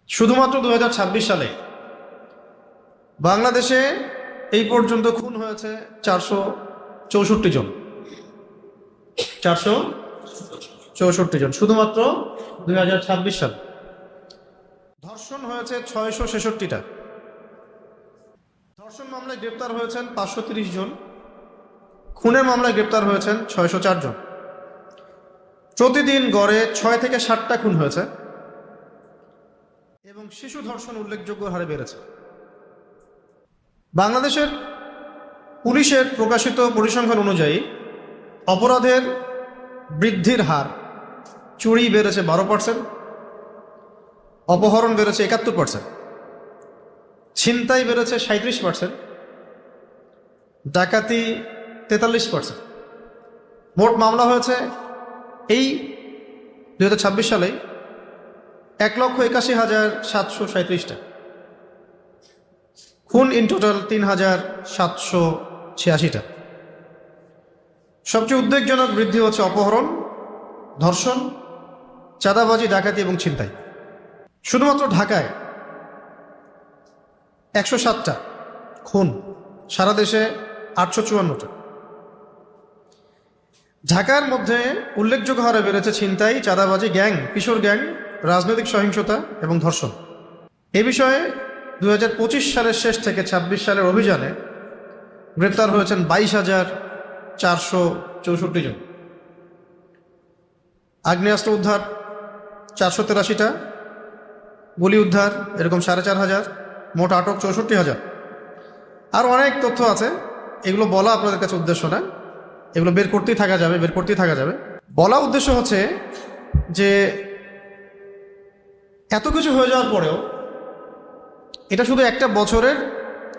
শুধুমাত্র 2026 সালে বাংলাদেশে এই পর্যন্ত খুন হয়েছে 464 জন। 464 জন শুধুমাত্র 2026 সালে। ধর্ষণ হয়েছে 666টা। ধর্ষণ মামলায় গ্রেপ্তার হয়েছেন 530 জন। খুনের মামলায় গ্রেপ্তার হয়েছেন 604 জন। প্রতিদিন গড়ে 6 থেকে 7টা খুন হয়েছে এবং শিশু ধর্ষণ উল্লেখযোগ্য হারে বেড়েছে। বাংলাদেশের পুলিশের প্রকাশিত পরিসংখ্যান অনুযায়ী অপরাধের বৃদ্ধির হার: চুরি বেড়েছে 12%, অপহরণ বেড়েছে 71%, ছিনতাই বেড়েছে 37%, ডাকাতি 43%। মোট মামলা হয়েছে এই 2026 সালে 1,81,737টা। খুন ইন টোটাল 3,786টা। সবচেয়ে উদ্বেগজনক বৃদ্ধি হচ্ছে অপহরণ, ধর্ষণ, চাঁদাবাজি, ডাকাতি এবং ছিনতাই। শুধুমাত্র ঢাকায় 107টা খুন, সারা দেশে 854টা। ঢাকার মধ্যে উল্লেখযোগ্য হারে বেড়েছে ছিনতাই, চাঁদাবাজি, গ্যাং, কিশোর গ্যাং, রাজনৈতিক সহিংসতা এবং ধর্ষণ। এ বিষয়ে 2025 সালের শেষ থেকে 26 সালের অভিযানে গ্রেপ্তার হয়েছেন 22,464 জন। আগ্নেয়াস্ত্র উদ্ধার 483টা, গুলি উদ্ধার এরকম 4,500, মোট আটক 64,000। আর অনেক তথ্য আছে, এগুলো বলা আপনাদের কাছে উদ্দেশ্য না, এগুলো বের করতেই থাকা যাবে। বলা উদ্দেশ্য হচ্ছে যে এত কিছু হয়ে যাওয়ার পরেও এটা শুধু একটা বছরের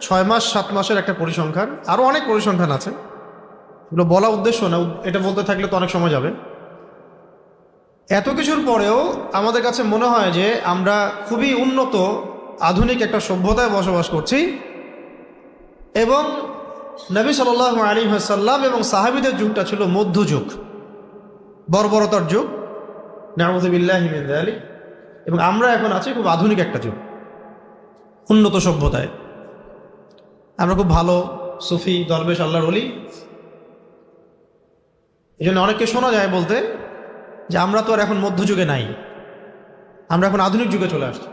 6 মাস 7 মাসের একটা পরিসংখ্যান, আরও অনেক পরিসংখ্যান আছে, এগুলো বলা উদ্দেশ্য না, এটা বলতে থাকলে তো অনেক সময় যাবে। এত কিছুর পরেও আমাদের কাছে মনে হয় যে আমরা খুবই উন্নত আধুনিক একটা সভ্যতায় বসবাস করছি এবং নবী সাল্লাল্লাহু আলাইহি ওয়াসাল্লাম এবং সাহাবীদের যুগটা ছিল মধ্যযুগ, বর্বরতার যুগ, নাউযু বিল্লাহি মিন যালিক। এবং আমরা এখন আছি খুব আধুনিক একটা যুগ, উন্নত সভ্যতায়। আমরা খুব ভালো সুফি, দরবেশ, আল্লাহর ওলি। এই জন্য অনেককে শোনা যায় বলতে যে আমরা তো আর এখন মধ্যযুগে নাই, আমরা এখন আধুনিক যুগে চলে আসছি।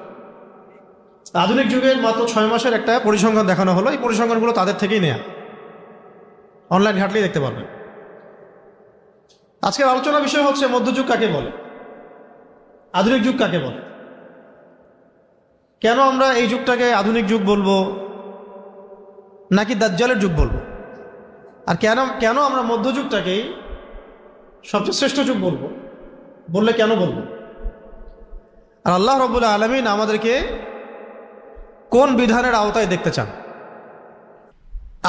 আধুনিক যুগের মাত্র 6 মাসের একটা পরিসংখ্যান দেখানো হলো। এই পরিসংখ্যানগুলো তাদের থেকেই নেয়া, অনলাইন ঘাটলেই দেখতে পারবেন। আজকের আলোচনা বিষয় হচ্ছে মধ্যযুগ কাকে বলে, আধুনিক যুগ কাকে বলে, কেন আমরা এই যুগটাকে আধুনিক যুগ বলবো নাকি দাজ্জালের যুগ বলবো, আর কেন আমরা মধ্যযুগটাকেই সবচেয়ে শ্রেষ্ঠ যুগ বলবো, বললে কেন বলবো, আর আল্লাহ রাব্বুল আলামিন আমাদেরকে কোন বিধানের আওতায় দেখতে চান।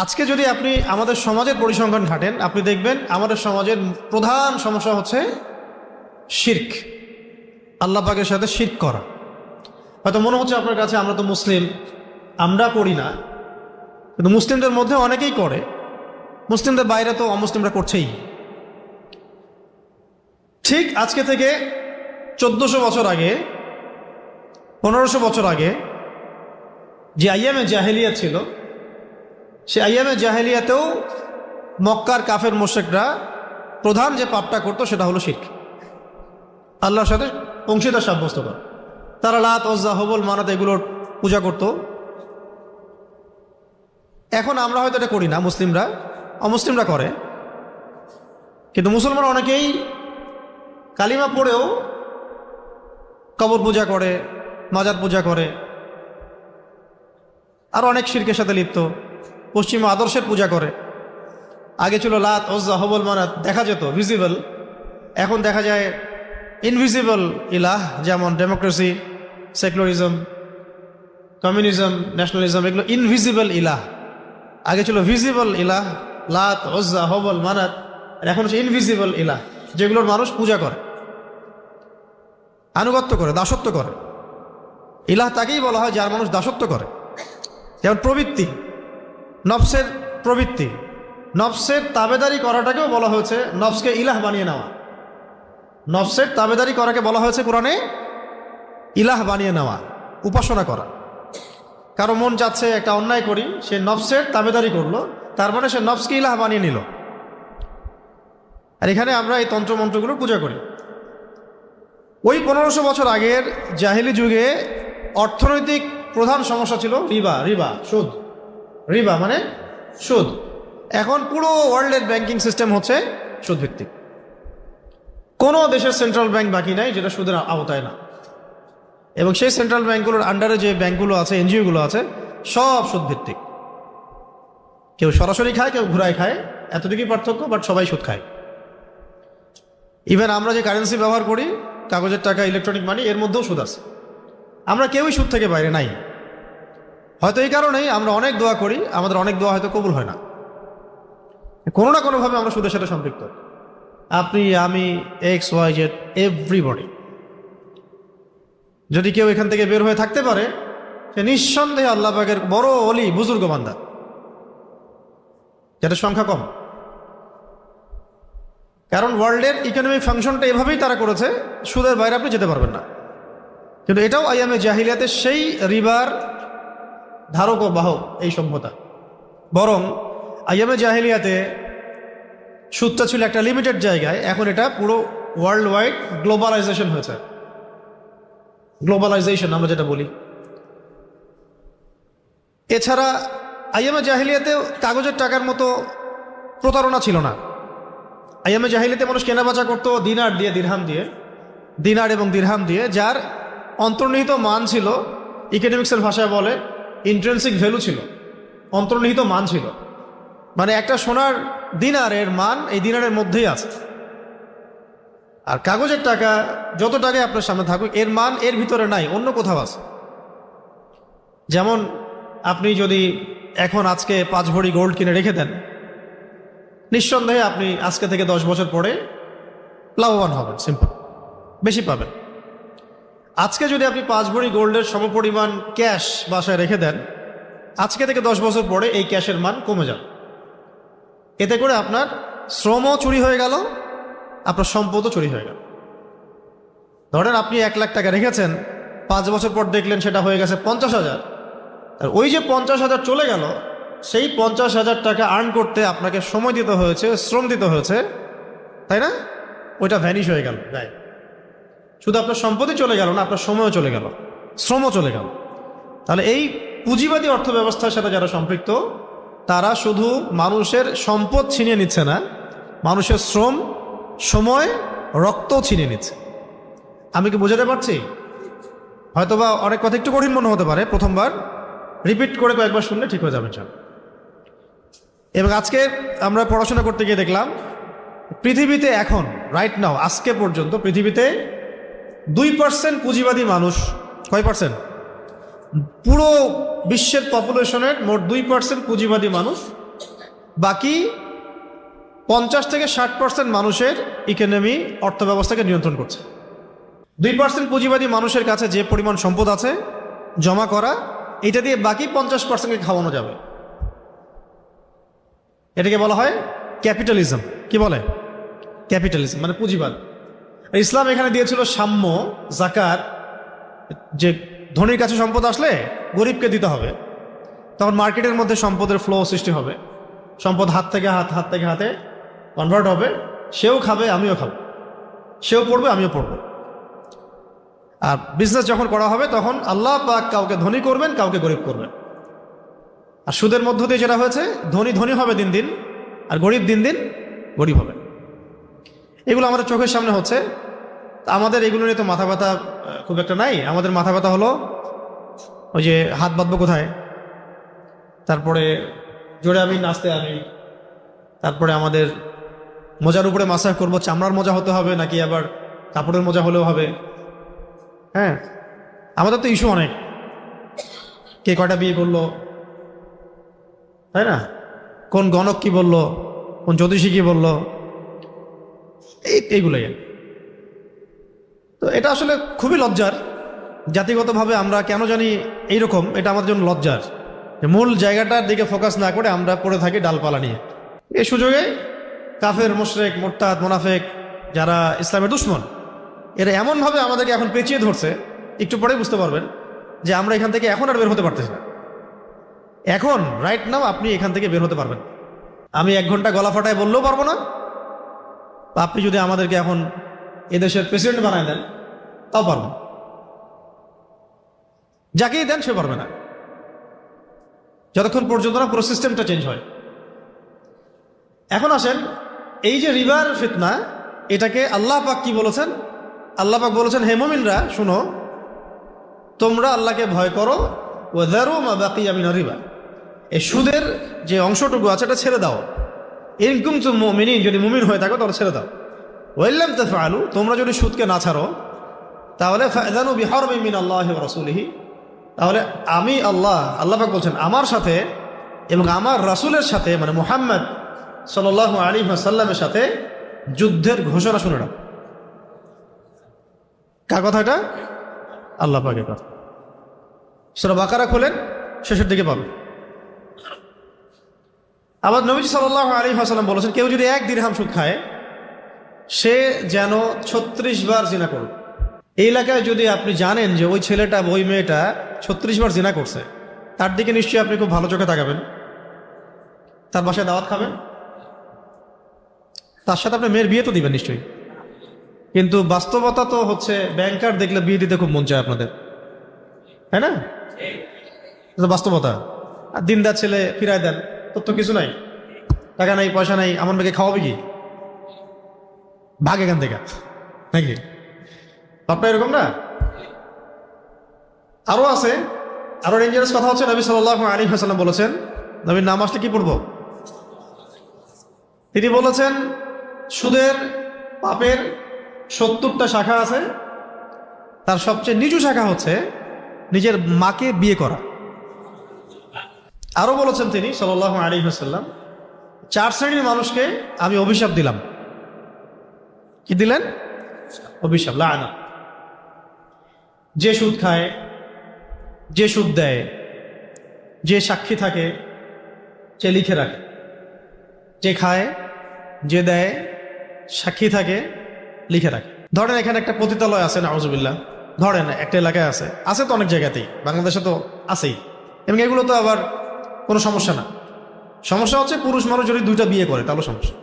আজকে যদি আপনি আমাদের সমাজের পরিসংখ্যান ঘাটেন, আপনি দেখবেন আমাদের সমাজের প্রধান সমস্যা হচ্ছে শিরক, আল্লাহ পাকের সাথে শিরক করা। হয়তো মনে হচ্ছে আপনার কাছে আমরা তো মুসলিম, আমরা করি না, কিন্তু মুসলিমদের মধ্যে অনেকেই করে, মুসলিমদের বাইরে তো অমুসলিমরা করছেই। ঠিক আজকে থেকে 1400 বছর আগে, 1500 বছর আগে যে আইয়ামে জাহেলিয়া ছিল, সে আইয়ামে জাহেলিয়াতেও মক্কার কাফের মুশরিকরা প্রধান যে পাপটা করতো সেটা হলো শিরক, আল্লাহর সাথে অংশীদার সাব্যস্ত করা। তারা লাত, উজ্জা, হুবল, মানাত এগুলোর পূজা করত। এখন আমরা হয়তো এটা করি না, মুসলিমরা, অমুসলিমরা করে, কিন্তু মুসলমান অনেকেই কালিমা পড়েও কবর পূজা করে, মাজার পূজা করে, আর অনেক শিরকের সাথে লিপ্ত, পশ্চিমা আদর্শের পূজা করে। আগে ছিল লাত, উজ্জা, হুবল, মানাত দেখা যেত ভিজিবল, এখন দেখা যায় ইনভিজিবল ইলাহ, যেমন ডেমোক্রেসি, সেকুলারিজম, কমিউনিজম, ন্যাশনালিজম, এগুলো ইনভিজিবল ইলাহ। আগে ছিল ভিজিবল ইলাহ, লাত, উজ্জা, হুবল, মানাত, আর এখন হচ্ছে ইনভিজিবল ইলাহ, যেগুলোর মানুষ পূজা করে, আনুগত্য করে, দাসত্ব করে। ইলাহ তাকেই বলা হয় যার মানুষ দাসত্ব করে। যেমন প্রবৃত্তি, নফসের প্রবৃত্তি, নফসের তাবেদারি করাটাকেও বলা হয়েছে নফসকে ইলাহ বানিয়ে নেওয়া। নফসের তাবেদারি করাকে বলা হয়েছে কোরআনে ইলাহ বানিয়ে নেওয়া। উপাসনা করা। কারো মন চাচ্ছে একটা অন্যায় করি, সে নফসের তাবেদারি করলো, তার মানে সে নফসকে ইলাহ বানিয়ে নিল। আর এখানে আমরা এই তন্ত্রমন্ত্রগুলোর পূজা করি। ওই 1500 বছর আগের জাহেলি যুগে অর্থনৈতিক প্রধান সমস্যা ছিল রিবা, সুদ। রিবা মানে সুদ। এখন পুরো ওয়ার্ল্ডের ব্যাংকিং সিস্টেম হচ্ছে সুদ ভিত্তিক। কোনো দেশের সেন্ট্রাল ব্যাংক বাকি নাই যেটা সুদের আওতায় না, এবং সেই সেন্ট্রাল ব্যাংকগুলোর আন্ডারে যে ব্যাংকগুলো আছে, এনজিওগুলো আছে, সব সুদ ভিত্তিক। কেউ সরাসরি খায়, কেউ ঘুরায় খায়, এতটুকুই পার্থক্য, বাট সবাই সুদ খায়। ইভেন আমরা যে কারেন্সি ব্যবহার করি, কাগজের টাকা, ইলেকট্রনিক মানি, এর মধ্যেও সুদ আছে। আমরা কেউই সুদ থেকে বাইরে নাই। হয়তো এই কারণেই আমরা অনেক দোয়া করি, আমাদের অনেক দোয়া হয়তো কবুল হয় না। কোনো না কোনোভাবে আমরা সুদের সাথে সম্পৃক্ত। আপনি, আমি, XYZ, এভরিবডি। যদি কেউ এখান থেকে বের হয়ে থাকতে পারে, সে নিঃসন্দেহে আল্লাহ পাকের বড় অলি, বুজুর্গ বান্দা, যেটা সংখ্যা কম। কারণ ওয়ার্ল্ডের ইকোনমিক ফাংশনটা এভাবেই তারা করেছে, সুদের বাইরে আপনি যেতে পারবেন না। কিন্তু এটাও আইয়ামে জাহিলিয়াতে সেই রিবার ধারক ও বাহক এই সভ্যতা। বরং আইয়ামে জাহিলিয়াতে সুদটা ছিল একটা লিমিটেড জায়গায়, এখন এটা পুরো ওয়ার্ল্ড ওয়াইড গ্লোবালাইজেশন হয়েছে। গ্লোবালাইজেশন আমরা যেটা বলি। এছাড়া আইয়ামে জাহিলিয়াতে কাগজের টাকার মতো প্রতারণা ছিল না। আইয়ামে জাহিলিয়াতে মানুষ কেনাবেচা করতো দিনার দিয়ে, দিরহাম দিয়ে, দিনার এবং দিরহাম দিয়ে, যার অন্তর্নিহিত মান ছিল, ইকোনমিক্সের ভাষায় বলে ইন্ট্রেন্সিক ভ্যালু ছিল, অন্তর্নিহিত মান ছিল। মানে একটা সোনার দিনারের মান এই দিনারের মধ্যেই আছে। আর কাগজের টাকা যত টাকায় আপনার সামনে থাকুক, এর মান এর ভিতরে নাই, অন্য কোথাও আছে। যেমন আপনি যদি এখন আজকে 5 ভরি গোল্ড কিনে রেখে দেন, নিঃসন্দেহে আপনি আজকে থেকে 10 বছর পরে লাভবান হবেন, সিম্পল, বেশি পাবেন। আজকে যদি আপনি 5 ভরি গোল্ডের সমপরিমাণ ক্যাশ বাসায় রেখে দেন, আজকে থেকে 10 বছর পরে এই ক্যাশের মান কমে যাবে। এতে করে আপনার শ্রমও চুরি হয়ে গেল, আপনার সম্পদও চুরি হয়ে গেল। ধরেন আপনি 1 লাখ টাকা রেখেছেন, 5 বছর পর দেখলেন সেটা হয়ে গেছে 50,000। আর ওই যে 50,000 চলে গেল, সেই 50,000 টাকা আর্ন করতে আপনাকে সময় দিতে হয়েছে, শ্রম দিতে হয়েছে, তাই না? ওইটা ভ্যানিশ হয়ে গেল গায়ে। শুধু আপনার সম্পত্তি চলে গেল না, আপনার সময়ও চলে গেল, শ্রমও চলে গেল। তাহলে এই পুঁজিবাদী অর্থ ব্যবস্থার সাথে যারা সম্পৃক্ত, তারা শুধু মানুষের সম্পদ ছিনিয়ে নিচ্ছে না, মানুষের শ্রম, সময়, রক্তও ছিনিয়ে নিচ্ছে। আমি কি বোঝাতে পারছি? হয়তোবা অনেক কথা একটু কঠিন মনে হতে পারে, প্রথমবার রিপিট করে কয়েকবার শুনলে ঠিক হয়ে যাবে। এবং আজকে আমরা পড়াশোনা করতে গিয়ে দেখলাম, পৃথিবীতে এখন রাইট নাও, আজকে পর্যন্ত পৃথিবীতে 2% পুঁজিবাদী মানুষ। কয় পার্সেন্ট? পুরো বিশ্বের পপুলেশনের মোট 2% পুঁজিবাদী মানুষ। বাকি 50 থেকে 60% মানুষের ইকোনমি, অর্থ ব্যবস্থাকে নিয়ন্ত্রণ করছে। 2% পুঁজিবাদী মানুষের কাছে যে পরিমাণ সম্পদ আছে জমা করা, এটা দিয়ে বাকি 50%কে খাওয়ানো যাবে। এটাকে বলা হয় ক্যাপিটালিজম। কি বলে? ক্যাপিটালিজম মানে পুঁজিবাদ। ইসলাম এখানে দিয়েছিল সাম্য, জাকাত, যে ধনীর কাছে সম্পদ আসলে গরিবকে দিতে হবে। তখন মার্কেটের মধ্যে সম্পদের ফ্লো সৃষ্টি হবে, সম্পদ হাত থেকে হাতে কনভার্ট হবে, সেও খাবে, আমিও খাবো, সেও পড়বে, আমিও পড়বো। আর বিজনেস যখন করা হবে, তখন আল্লাহ পাক কাউকে ধনী করবেন, কাউকে গরিব করবেন। আর সুদের মধ্য দিয়ে যেটা হয়েছে, ধনী ধনী হবে দিন দিন, আর গরিব দিন দিন গরিব হবে। এগুলো আমাদের চোখের সামনে হচ্ছে। আমাদের এগুলো নিয়ে তো মাথা ব্যথা খুব একটা নাই। আমাদের মাথা ব্যথা হলো ওই যে হাত বাঁধবো কোথায়, তারপরে জোরে আমি নাচতে আমি, তারপরে আমাদের মোজার উপরে মাসাজ করবো, চামড়ার মোজা হতে হবে নাকি আবার কাপড়ের মোজা হলেও হবে। হ্যাঁ, আমাদের তো ইস্যু অনেক, কে কয়টা বিয়ে করলো, তাই না? কোন গণক কি বলল, কোন জ্যোতিষী কি বলল, এইগুলোই। তো এটা আসলে খুবই লজ্জার। জাতিগতভাবে আমরা কেন জানি এইরকম, এটা আমাদের জন্য লজ্জার। মূল জায়গাটার দিকে ফোকাস না করে আমরা পড়ে থাকি ডালপালা নিয়ে। এই সুযোগে কাফের, মুশরিক, মুরতাদ, মুনাফিক, যারা ইসলামের দুশমন, এরা এমনভাবে আমাদেরকে এখন পেঁচিয়ে ধরছে, একটু পরেই বুঝতে পারবেন যে আমরা এখান থেকে এখন আর বের হতে পারতেছি না। এখন রাইট নাও আপনি এখান থেকে বের হতে পারবেন। আমি 1 ঘন্টা গলা ফাটায় বললেও পারবো না, বা আপনি যদি আমাদেরকে এখন এদেশের প্রেসিডেন্ট বানায় দেন তাও পারবো, যাকেই দেন সে পারবে না, যতক্ষণ পর্যন্ত না পুরো সিস্টেমটা চেঞ্জ হয়। এখন আসেন, এই যে রিবার ফিতনা, এটাকে আল্লাহ পাক কি বলেছেন? আল্লাহ পাক বলেছেন, হে মুমিনরা শুনো, তোমরা আল্লাহকে ভয় করো, ওয়াযারু মা বাকিয়া মিনার রিবা, এই সুদের যে অংশটুকু আছে এটা ছেড়ে দাও। ইন কুনতুম মুমিনিন, যদি মুমিন হয়ে থাকো তাহলে ছেড়ে দাও। ওয়া ইল্লাম তাফআলু, তোমরা যদি সুদকে না ছাড়ো তাহলে ফাযানু বিহারবিন মিনাল্লাহি ওয়া রাসূলিহি, তাহলে আমি আল্লাহ পাক বলছেন আমার সাথে এবং আমার রাসূলের সাথে, মানে মুহাম্মদ সাল্লাল্লাহু আলাইহি ওয়াসাল্লামের সাথে যুদ্ধের ঘোষণা শুনে নাও। কার কথা এটা? আল্লাহ পাকের কথা। সূরা বাকারা খোলেন, শেষের দিকে পাবেন। আবার নবীজি সাল্লাল্লাহু আলাইহি ওয়াসাল্লাম বলেছেন, কেউ যদি 1 দিরহাম সুদ খায় সে যেন 36 বার জিনা করবে। এই এলাকায় যদি আপনি জানেন যে ওই ছেলেটা ওই মেয়েটা 36 বার জিনা করছে, তার দিকে নিশ্চয়ই আপনি খুব ভালো চোখে তাকাবেন, তার বাসায় দাওয়াত খাবেন, তার সাথে আপনি মেয়ের বিয়ে তো দিবেন নিশ্চয়ই। কিন্তু বাস্তবতা তো হচ্ছে ব্যাংকার দেখলে বিয়ে দিতে খুব মন চায় আপনাদের, তাই না? বাস্তবতা। আর দিনদার ছেলে ফিরায় দেন, তোর তো কিছু নাই, টাকা নাই, পয়সা নাই, আমার মেয়েকে খাওয়াবে কি, ভাগ এখান থেকে, নাকি? আপনার এরকম না? আরো আছে, আরো ডেঞ্জারাস কথা হচ্ছে, নবী সাল্লাল্লাহু আলাইহি ওয়াসাল্লাম বলেছেন, নবীর নাম আসলে কি পড়বো? তিনি বলেছেন, সুদের পাপের 70টা শাখা আছে, তার সবচেয়ে নিচু শাখা হচ্ছে নিজের মাকে বিয়ে করা। আরো বলেছেন তিনি সাল্লাল্লাহু আলাইহি ওয়াসাল্লাম, 4 শ্রেণীর মানুষকে আমি অভিশাপ দিলাম। কি দিলেন? অভিশাপ, লাআনা। যে সুদ খায়, যে সুদ দেয়, যে সাক্ষী থাকে, যে লিখে রাখে। যে খায়, যে দেয়, সাক্ষী থাকে, লিখে রাখে। ধরেন এখানে একটা পতিতালয় আছে, নাউজুবিল্লাহ, ধরেন একটা এলাকায় আছে, আছে তো অনেক জায়গাতেই, বাংলাদেশে তো আছেই, এবং এগুলো তো আবার কোনো সমস্যা না। সমস্যা হচ্ছে পুরুষ মানুষ যদি 2টা বিয়ে করে তাহলে সমস্যা।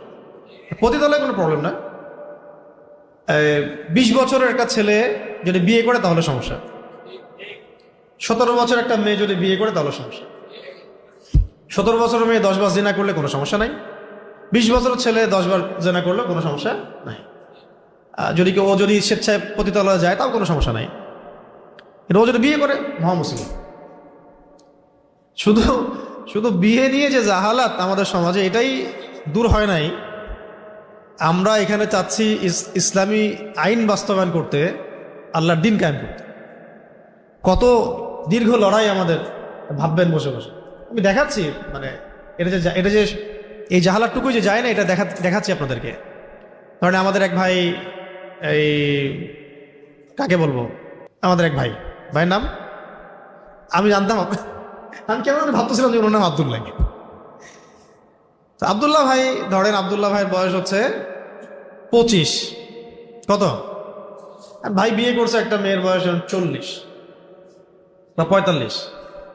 পতিতালয়ে কোনো প্রবলেম না। 20 বছরের একটা ছেলে যদি বিয়ে করে তাহলে সমস্যা, 17 বছর একটা মেয়ে যদি বিয়ে করে তাহলে সমস্যা। 17 বছরের মেয়ে 10 বার জিনা করলে কোনো সমস্যা নাই, 20 বছরের ছেলে 10 বার জিনা করলে কোনো সমস্যা নাই। যদি ও যদি স্বেচ্ছায় পতিতালয়ে যায় তাও কোনো সমস্যা নাই, কিন্তু ও যদি বিয়ে করে মহামুসলিম। শুধু শুধু বিয়ে নিয়ে যে জাহালাত আমাদের সমাজে, এটাই দূর হয় নাই। আমরা এখানে চাচ্ছি ইসলামী আইন বাস্তবায়ন করতে, আল্লাহর দিন কায়েম করতে। কত দীর্ঘ লড়াই আমাদের, ভাববেন বসে বসে। আমি দেখাচ্ছি, মানে এটা যে এই জাহালাতটুকুই যে যায় না, এটা দেখাচ্ছি আপনাদেরকে। ধরেন আমাদের এক ভাই, এই কাকে বলবো, আমাদের এক ভাইয়ের নাম আমি জানতাম, আমি কেমন ভাবতেছিলাম যে ওনার নাম আব্দুল্লাহ। আব্দুল্লাহ ভাই, ধরেন আব্দুল্লাহ ভাইয়ের বয়স হচ্ছে 25, কত? আর ভাই বিয়ে করছে একটা মেয়ের বয়স 40 বা 45।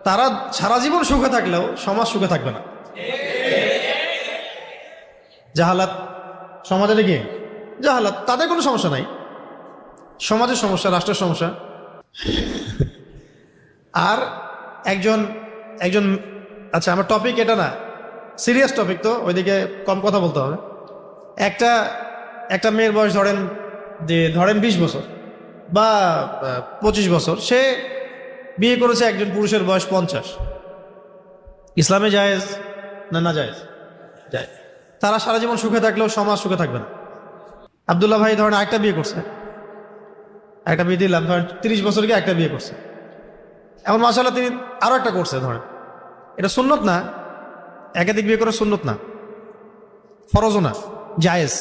তারা সারা জীবন সুখে থাকলেও সমাজ সুখে থাকবে না। জাহালাত সমাজে কি জাহালাত, তাদের কোনো সমস্যা নাই, সমাজের সমস্যা, রাষ্ট্রের সমস্যা। আর একজন আচ্ছা, আমার টপিক এটা না, সিরিয়াস টপিক, তো ওইদিকে কম কথা বলতে হবে। একটা মেয়ের বয়স ধরেন 20 বছর বা 25 বছর, সে বিয়ে করেছে একজন পুরুষের বয়স 50। ইসলামে জায়েজ না জায়েজ? জায়েজ। তারা সারা জীবন সুখে থাকলেও সমাজ সুখে থাকবে না। আব্দুল্লাহ ভাই ধরেন একটা বিয়ে করছে, একটা বিয়ে দিলাম, ধরেন 30 বছর গিয়ে একটা বিয়ে করছে। এমন মাশাআল্লাহ তিনি আরো একটা করছে, ধরেন এটা সুন্নত না, একাধিক বিয়ে করা সুন্নত না, ফরজও না, জায়েজ।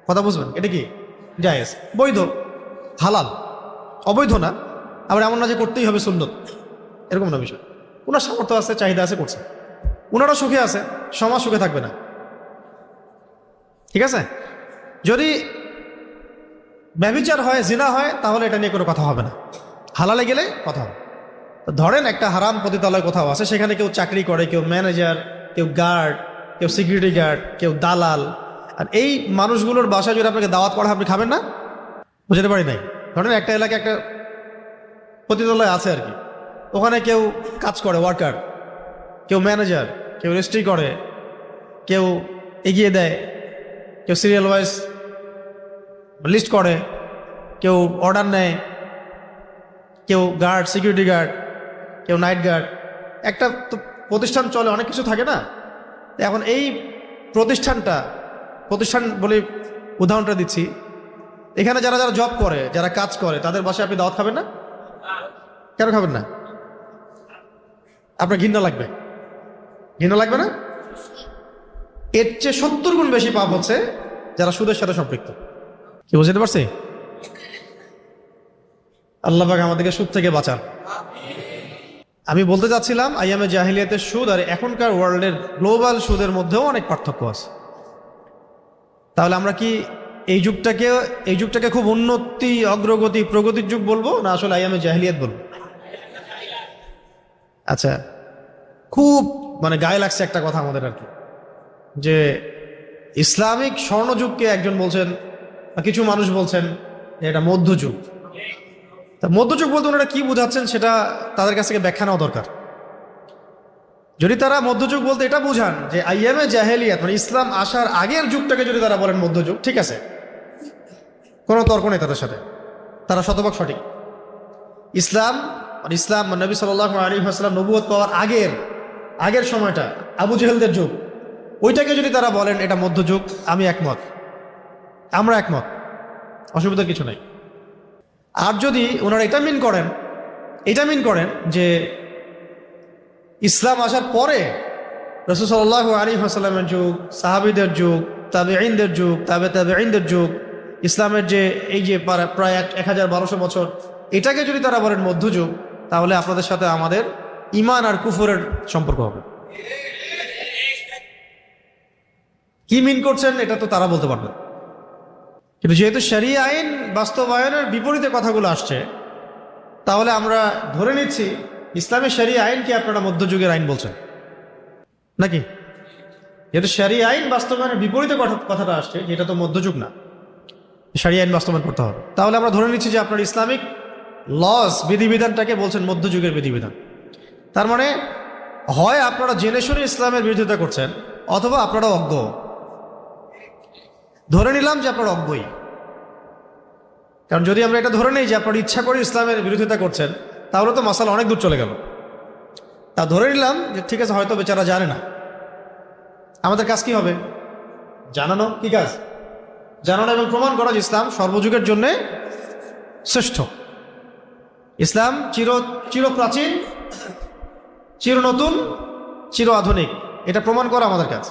কথা বুঝবেন? এটা কি জায়েজ, বৈধ, হালাল, অবৈধ না। আবার এমন না যে করতেই হবে সুন্নত, এরকম না বিষয়। ওনার সামর্থ্য আছে, চাহিদা আছে, করছে। ওনারা সুখে আছে, সমাজ সুখে থাকবে না। ঠিক আছে? যদি ব্যভিচার হয়, জিনা হয়, তাহলে এটা নিয়ে কোনো কথা হবে না। হালালে গেলে কথা হবে। ধরেন একটা হারাম পতিতালয় কোথাও আছে, সেখানে কেউ চাকরি করে, কেউ ম্যানেজার, কেউ গার্ড, কেউ সিকিউরিটি গার্ড, কেউ দালাল। আর এই মানুষগুলোর বাসায় যদি আপনাকে দাওয়াত করা হয়, আপনি খাবেন না? বুঝতে পারি নাই। ধরেন একটা এলাকায় একটা পতিতালয় আছে আর কি, ওখানে কেউ কাজ করে, ওয়ার্কার, কেউ ম্যানেজার, কেউ রেজিস্ট্রি করে, কেউ এগিয়ে দেয়, কেউ সিরিয়াল ওয়াইজ লিস্ট করে, কেউ অর্ডার নেয়, কেউ গার্ড, সিকিউরিটি গার্ড, কেউ নাইট গার্ড। একটা তো প্রতিষ্ঠান চলে, অনেক কিছু থাকে না। এখন এই প্রতিষ্ঠান বলে উদাহরণটা দিচ্ছি, এখানে যারা যারা জব করে, যারা কাজ করে, তাদের বাসায় আপনি দাওয়াত খাবেন না? কেন খাবেন না? আপনার ঘৃণা লাগবে? ঘৃণা লাগবে না? এর চেয়ে 70 গুণ বেশি পাপ হচ্ছে যারা সুদের সাথে সম্পৃক্ত। কি বুঝতে পারছি? আল্লাহ পাক আমাদেরকে সুদ থেকে বাঁচান। আমি বলতে চাচ্ছিলাম, আইয়ামে জাহিলিয়াতের সুদ আর এখনকার ওয়ার্ল্ডের গ্লোবাল সুদের মধ্যেও অনেক পার্থক্য আছে। তাহলে আমরা কি এই যুগটাকে খুব উন্নতি, অগ্রগতি, প্রগতির যুগ বলবো, না আসলে আইয়ামে জাহিলিয়াত বলবো? আচ্ছা, খুব গায়ে লাগছে একটা কথা আমাদের আর কি, যে ইসলামিক স্বর্ণযুগকে একজন বলছেন, বা কিছু মানুষ বলছেন যে এটা মধ্যযুগ। তা মধ্যযুগ বলতে ওনারা কি বোঝাচ্ছেন সেটা তাদের কাছ থেকে ব্যাখ্যা নেওয়া দরকার। যদি তারা মধ্যযুগ বলতে এটা বুঝান যে আইয়ামে জাহেলিয়াত ইসলাম আসার আগের যুগটাকে যদি তারা বলেন মধ্যযুগ, ঠিক আছে, কোনো তর্ক নেই তাদের সাথে, তারা শতভাগ সঠিক। ইসলাম নবী সাল্লাল্লাহু আলাইহি ওয়াসাল্লাম নবুয়ত পাওয়ার আগের সময়টা, আবু জেহেলদের যুগ, ওইটাকে যদি তারা বলেন এটা মধ্যযুগ, আমি একমত, আমরা একমত, অসুবিধার কিছু নাই। আর যদি ওনারা এটা মিন করেন যে ইসলাম আসার পরে রাসূল সাল্লাল্লাহু আলাইহি ওয়াসাল্লামের যুগ, সাহাবীদের যুগ, তাবেঈনদের যুগ, তাবেঈনদের যুগ, ইসলামের যে এই যে প্রায় 1200 বছর, এটাকে যদি তারা বলেন মধ্যযুগ, তাহলে আপনাদের সাথে আমাদের ঈমান আর কুফরের সম্পর্ক হবে। কি মিন করছেন এটা তো তারা বলতে পারবে। কিন্তু যেহেতু শরিয়া আইন বাস্তবায়নের বিপরীতে কথাগুলো আসছে, তাহলে আমরা ধরে নিচ্ছি ইসলামের শরিয়া আইনকে আপনারা মধ্যযুগের আইন বলছেন নাকি? যেহেতু শরিয়া আইন বাস্তবায়নের বিপরীতে কথাটা আসছে, যেটা তো মধ্যযুগ না, শরিয়া আইন বাস্তবায়ন করতে হবে, তাহলে আমরা ধরে নিচ্ছি যে আপনার ইসলামিক লস, বিধিবিধানটাকে বলছেন মধ্যযুগের বিধিবিধান। তার মানে হয় আপনারা জেনে শুনে ইসলামের বিরোধিতা করছেন, অথবা আপনারা অজ্ঞ। ধরে নিলাম যে আপনারা অজ্ঞই, কারণ যদি আমরা এটা ধরে নিই যে আপনারা ইচ্ছা করে ইসলামের বিরোধিতা করছেন, তাহলে তো মাসালা অনেক দূর চলে গেল। তা ধরে নিলাম যে ঠিক আছে, হয়তো বেচারা জানে না। আমাদের কাজ কি হবে? জানানো। কি কাজ? জানানো এবং প্রমাণ করা যে ইসলাম সর্বযুগের জন্য শ্রেষ্ঠ। ইসলাম চির প্রাচীন, চির নতুন, চির আধুনিক, এটা প্রমাণ করা আমাদের কাজ।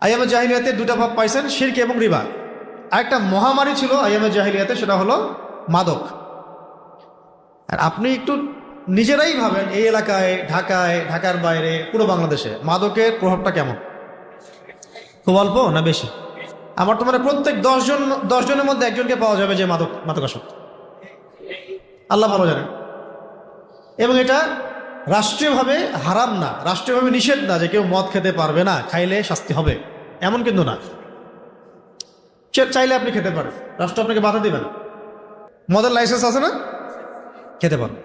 আইয়ামে জাহিলিয়াতে দুটা ভাব পাইছেন, শিরক এবং রিবা। আরেকটা মহামারী ছিল আইয়ামে জাহিলিয়াতে, সেটা হলো মাদক। আর আপনি একটু নিজেরাই ভাবেন, এই এলাকায়, ঢাকার বাইরে, পুরো বাংলাদেশে মাদকের প্রভাবটা কেমন? খুব অল্প না বেশি? আমার তো প্রত্যেক 10 জনের মধ্যে একজনকে পাওয়া যাবে যে মাদকাসক্ত। আল্লাহ ভালো জানেন। এবং এটা রাষ্ট্রীয়ভাবে হারাম না, রাষ্ট্রীয়ভাবে নিষেধ না যে কেউ মদ খেতে পারবে না, খাইলে শাস্তি হবে, এমন কিন্তু না। চাইলে আপনি খেতে পারেন, রাষ্ট্র আপনাকে বাধা দিবেন। মদের লাইসেন্স আছে না, খেতে পারেন।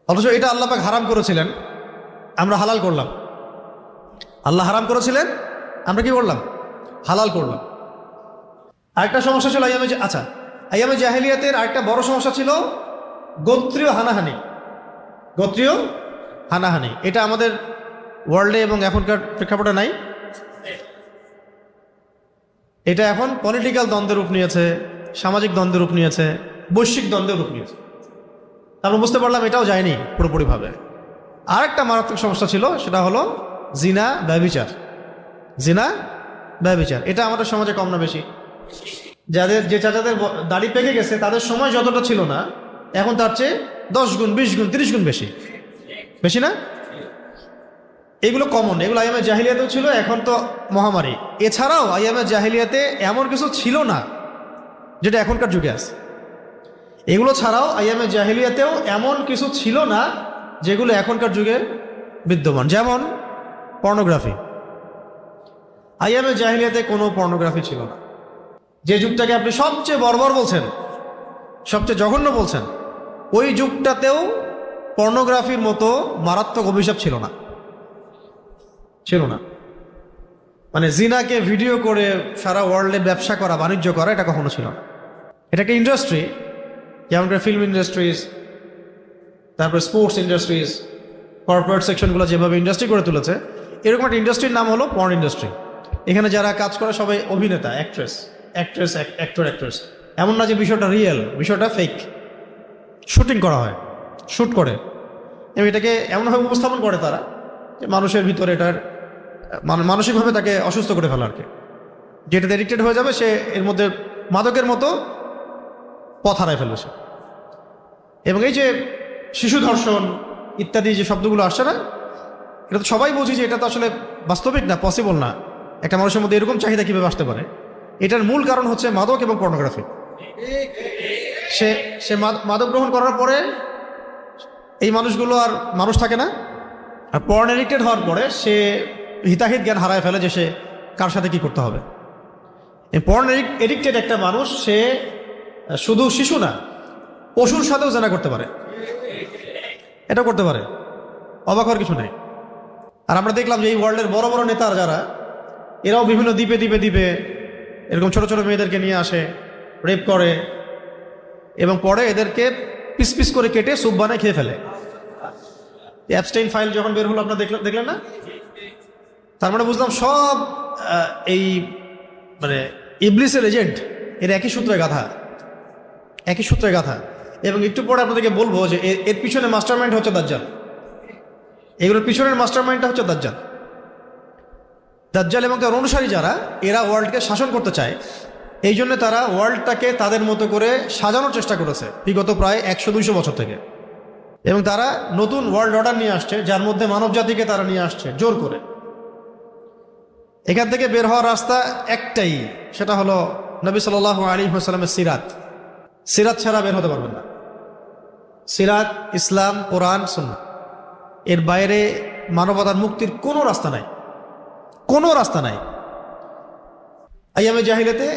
অথচ এটা আল্লাহ পাক হারাম করেছিলেন, আমরা হালাল করলাম। আল্লাহ হারাম করেছিলেন, আমরা কি করলাম? হালাল করলাম। আরেকটা সমস্যা ছিল আইয়ামে জাহেলিয়াতের আরেকটা বড় সমস্যা ছিল গোত্রীয় হানাহানি। এটা আমাদের ওয়ার্ল্ডে এবং এখনকার প্রেক্ষাপটে নাই। এটা এখন পলিটিক্যাল দ্বন্দ্বের রূপ নিয়েছে, সামাজিক দ্বন্দ্বের রূপ নিয়েছে, বৈশ্বিক দ্বন্দ্বের রূপ নিয়েছে। আমরা বুঝতে পারলাম এটাও যায়নি পুরোপুরিভাবে। আরেকটা মারাত্মক সমস্যা ছিল, সেটা হলো জিনা, ব্যভিচার। এটা আমাদের সমাজে কম না বেশি? যে চাচাদের দাড়ি পেকে গেছে, তাদের সময় যতটা ছিল না, এখন তার চেয়ে 10 গুণ, 20 গুণ, 30 গুণ বেশি না? এগুলো কমন, এগুলো আইয়ামে জাহিলিয়াতেও ছিল, এখন তো মহামারী। এছাড়াও আইয়ামে জাহিলিয়াতে এমন কিছু ছিল না যেটা এখনকার যুগে আছে। এগুলো ছাড়াও আইয়ামে জাহিলিয়াতেও এমন কিছু ছিল না যেগুলো এখনকার যুগে বিদ্যমান, যেমন পর্নোগ্রাফি। আইয়ামে জাহিলিয়াতে কোনো পর্নোগ্রাফি ছিল না। যে যুগটাকে আপনি সবচেয়ে বর্বর বলছেন, সবচেয়ে জঘন্য বলছেন, ওই যুগটাতেও পর্নোগ্রাফির মতো মারাত্মক অভিশাপ ছিল না, ছিল না। মানে জিনাকে ভিডিও করে সারা ওয়ার্ল্ডে ব্যবসা করা, বাণিজ্য করা, এটা কখনো ছিল না। এটা একটা ইন্ডাস্ট্রি, যেমন ফিল্ম ইন্ডাস্ট্রিজ, তারপরে স্পোর্টস ইন্ডাস্ট্রিজ, কর্পোরেট সেকশনগুলো যেভাবে ইন্ডাস্ট্রি করে তুলেছে, এরকম একটা ইন্ডাস্ট্রির নাম হলো পর্ন ইন্ডাস্ট্রি। এখানে যারা কাজ করে সবাই অভিনেতা, অ্যাক্ট্রেস। এমন না যে বিষয়টা রিয়েল, বিষয়টা ফেক। শুটিং করা হয়, শ্যুট করে, এবং এটাকে এমনভাবে উপস্থাপন করে তারা যে মানুষের ভিতরে এটার মানসিকভাবে তাকে অসুস্থ করে ফেলা আর কি। যেটাতে এডিক্টেড হয়ে যাবে সে, এর মধ্যে মাদকের মতো পথ হারায় ফেলবে সে। এবং এই যে শিশু ধর্ষণ ইত্যাদি যে শব্দগুলো আসছে না, এটা তো সবাই বুঝি যে এটা তো আসলে বাস্তবিক না, পসিবল না। একটা মানুষের মধ্যে এরকম চাহিদা কীভাবে আসতে পারে? এটার মূল কারণ হচ্ছে মাদক এবং পর্নোগ্রাফি। সে সে মাদক গ্রহণ করার পরে এই মানুষগুলো আর মানুষ থাকে না, আর পর্ন এডিক্টেড হওয়ার পরে সে হিতাহিত জ্ঞান হারায় ফেলে যে সে কার সাথে কি করতে হবে। এই পর্ন এডিক্টেড একটা মানুষ, সে শুধু শিশু না, পশুর সাথেও জেনা করতে পারে, এটা করতে পারে, অবাক হওয়ার কিছু নেই। আর আমরা দেখলাম যে এই ওয়ার্ল্ডের বড় বড় নেতার যারা, এরাও বিভিন্ন দ্বীপে এরকম ছোট ছোট মেয়েদেরকে নিয়ে আসে, রেপ করে, এবং পরে এদেরকে পিস পিস করে কেটে স্যুপ বানায় খেয়ে ফেলে। অ্যাবস্টেইন ফাইল যখন বের হলো আপনারা দেখলেন না? তার মানে বুঝলাম সব এই মানে ইবলিসের এজেন্ট, এর একই সূত্রে গাথা। এবং একটু পরে আপনাদেরকে বলবো যে এর পিছনে মাস্টারমাইন্ড হচ্ছে দাজ্জাল। এগুলোর পিছনের মাস্টারমাইন্ডটা হচ্ছে দাজ্জাল এবং তার অনুসারী যারা, এরা ওয়ার্ল্ডকে শাসন করতে চায়। এই জন্য তারা ওয়ার্ল্ডটাকে তাদের মতো করে সাজানোর চেষ্টা করেছে বিগত প্রায় 100-200 বছর থেকে। এবং তারা নতুন ওয়ার্ল্ড অর্ডার নিয়ে আসছে, যার মধ্যে মানব জাতিকে তারা নিয়ে আসছে জোর করে। এখান থেকে বের হওয়ার রাস্তা একটাই, সেটা হলো নবী সাল্লাল্লাহু আলাইহি ওয়াসাল্লামের সিরাত ছাড়া বের হতে পারবেন না। সিরাত, ইসলাম, কোরআন, সুন্নাহ, এর বাইরে মানবতার মুক্তির কোনো রাস্তা নাই। আইয়ামে জাহিলিয়াতে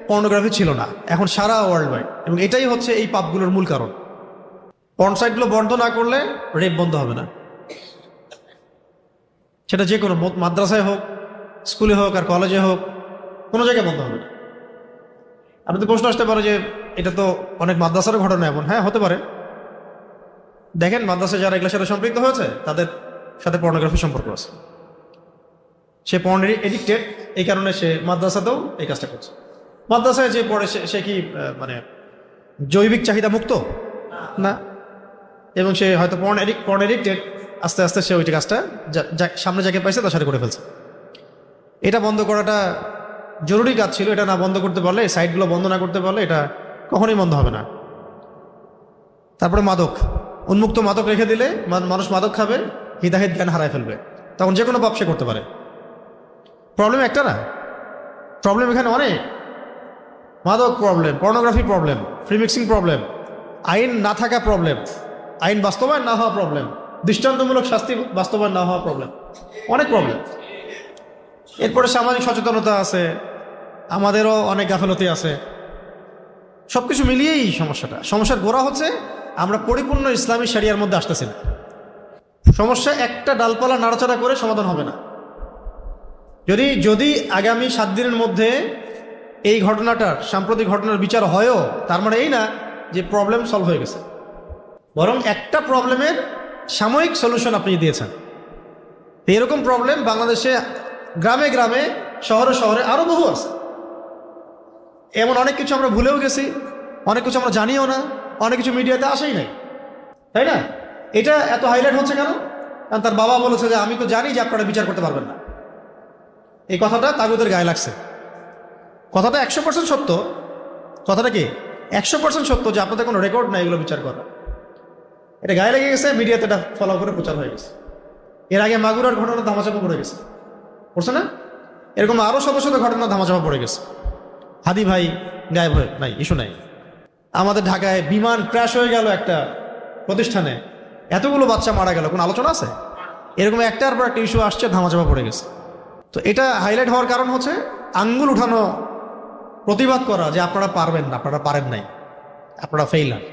পর্নোগ্রাফি ছিল না, এখন সারা ওয়ার্ল্ড ওয়াইড, এবং এটাই হচ্ছে এই পাপগুলোর মূল কারণ। পর্ন সাইটগুলো বন্ধ না করলে রেপ বন্ধ হবে না, সেটা যে কোনো মাদ্রাসায় হোক, স্কুলে হোক, আর কলেজে হোক, কোনো জায়গায় বন্ধ হবে না। আপনি তো প্রশ্ন আসতে পারে যে এটা তো অনেক মাদ্রাসার ঘটনা, এমন হ্যাঁ হতে পারে। দেখেন মাদ্রাসায় যারা এগুলোর সাথে সম্পৃক্ত হয়েছে তাদের সাথে পর্নোগ্রাফি সম্পর্ক আছে। সে পর্ন এডিক্টেড, এই কারণে সে মাদ্রাসাতেও এই কাজটা করছে। মাদ্রাসায় যে পড়ে সে কি মানে জৈবিক চাহিদা মুক্ত না, এবং সে হয়তো পর্ন এডিক্টেড, আস্তে আস্তে সে ওইটি কাজটা সামনে যাকে পাইছে তার সাথে করে ফেলছে। এটা বন্ধ করাটা জরুরি কাজ ছিল। এটা না বন্ধ করতে পারলে, সাইটগুলো বন্ধ না করতে পারলে এটা কখনোই বন্ধ হবে না। তারপরে মাদক, উন্মুক্ত মাদক রেখে দিলে মানুষ মাদক খাবে, হিতাহিত জ্ঞান হারায় ফেলবে, তখন যে কোনো পাপ সে করতে পারে। প্রবলেম একটা না, প্রবলেম এখানে অনেক। মাদক problem, pornography problem, free mixing problem, আইন না থাকা প্রবলেম, আইন বাস্তবায়ন না হওয়া প্রবলেম, দৃষ্টান্তমূলক শাস্তি বাস্তবায়ন না হওয়া প্রবলেম, অনেক প্রবলেম। এরপরে সামাজিক সচেতনতা আছে, আমাদেরও অনেক গাফেলতি আছে। সব কিছু মিলিয়েই সমস্যার গোড়া হচ্ছে আমরা পরিপূর্ণ ইসলামী শরিয়ার মধ্যে আসতেছি না। সমস্যা একটা ডালপালা নাড়াচাড়া করে সমাধান হবে না। যদি আগামী 7 দিনের মধ্যে এই সাম্প্রতিক ঘটনার বিচার হয়ও, তার মানে এই না যে প্রবলেম সলভ হয়ে গেছে, বরং একটা প্রবলেমের সাময়িক সলিউশন আপনি দিয়েছেন। এরকম প্রবলেম বাংলাদেশে গ্রামে গ্রামে, শহরে শহরে আরো বহু আছে। এমন অনেক কিছু আমরা ভুলেও গেছি, অনেক কিছু আমরা জানিও না, অনেক কিছু মিডিয়াতে আসেই নাই, তাই না? এটা এত হাইলাইট হচ্ছে কেন? কারণ তার বাবা বলেছে যে আমি তো জানি যে আপনারা বিচার করতে পারবেন না। এই কথাটা তাগুদের গায়ে লাগছে। কথাটা 100% সত্য। কথাটা কি 100% সত্য যে আপনাদের কোনো রেকর্ড নাই এগুলো বিচার করা। এটা গায়ে লেগে গেছে, মিডিয়াতে এটা ফলো করে প্রচার হয়ে গেছে। এর আগে মাগুরার ঘটনা ধামাচাপা পড়ে গেছে, পড়ছে না? এরকম আরো শত শত ঘটনা ধামাচাপা পড়ে গেছে। হাদি ভাই গায়েব হয়ে নাই, ইস্যু নাই। আমাদের ঢাকায় বিমান ক্র্যাশ হয়ে গেল একটা প্রতিষ্ঠানে, এতগুলো বাচ্চা মারা গেল, কোনো আলোচনা আছে? এরকম একটার পর একটা ইস্যু আসছে, ধামাচাপা পড়ে গেছে। তো এটা হাইলাইট হওয়ার কারণ হচ্ছে আঙ্গুল উঠানো, প্রতিবাদ করা যে আপনারা পারবেন না, আপনারা পারেন নাই, আপনারা ফেইলার।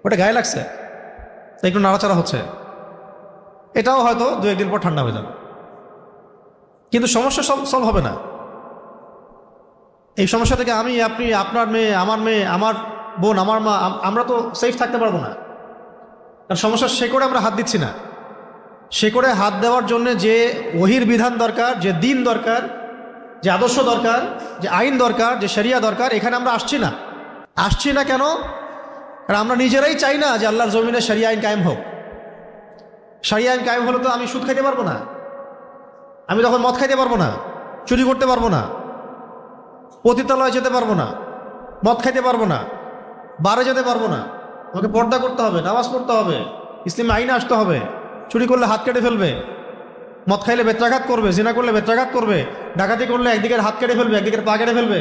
ওটা গায়ে লাগছে, তাই একটু নাড়াচাড়া হচ্ছে। এটাও হয়তো দু একদিন পর ঠান্ডা হয়ে যাবে, কিন্তু সমস্যা সলভ হবে না। এই সমস্যা থেকে আমি, আপনি, আপনার মেয়ে, আমার বোন, আমার মা, আমরা তো সেফ থাকতে পারবো না। কারণ সমস্যার শেকড়ে আমরা হাত দিচ্ছি না। শেকড়ে হাত দেওয়ার জন্য যে ওহির বিধান দরকার, যে দিন দরকার, যে আদর্শ দরকার, যে আইন দরকার, যে শরিয়া দরকার, এখানে আমরা আসছি না কেন? কারণ আমরা নিজেরাই চাই না যে আল্লাহর জমিনে শরিয়া আইন কায়েম হোক। শরিয়া আইন কায়েম হলে তো আমি সুদ খাইতে পারবো না, আমি তখন মদ খাইতে পারবো না, চুরি করতে পারবো না, পতিতালয়ে যেতে পারবো না, মদ খাইতে পারবো না, বারে যেতে পারবো না। আমাকে পর্দা করতে হবে, নামাজ পড়তে হবে, ইসলামে আইনে আসতে হবে। চুরি করলে হাত কেটে ফেলবে, মদ খাইলে বেত্রাঘাত করবে, জিনা করলে বেত্রাঘাত করবে, ডাকাতি করলে একদিকের হাত কেটে ফেলবে, একদিকের পা কেটে ফেলবে,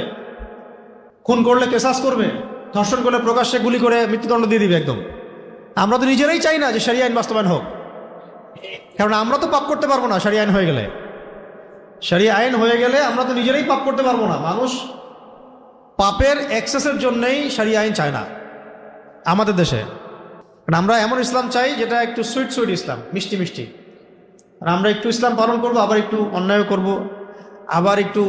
খুন করলে কেসাস করবে, ধর্ষণ করলে প্রকাশ্যে গুলি করে মৃত্যুদণ্ড দিয়ে দিবে একদম। আমরা তো নিজেরাই চাই না যে শরিয়া আইন বাস্তবায়ন হোক, কারণ আমরা তো পাপ করতে পারবো না। শরিয়া আইন হয়ে গেলে আমরা তো নিজেরাই পাপ করতে পারবো না। মানুষ পাপের এক্সেসের জন্যই শরিয়া আইন চায় না আমাদের দেশে। কারণ আমরা এমন ইসলাম চাই যেটা একটু সুইট ইসলাম, মিষ্টি মিষ্টি। আর আমরা একটু ইসলাম পালন করব, আবার একটু অন্যায় করব, আবার একটু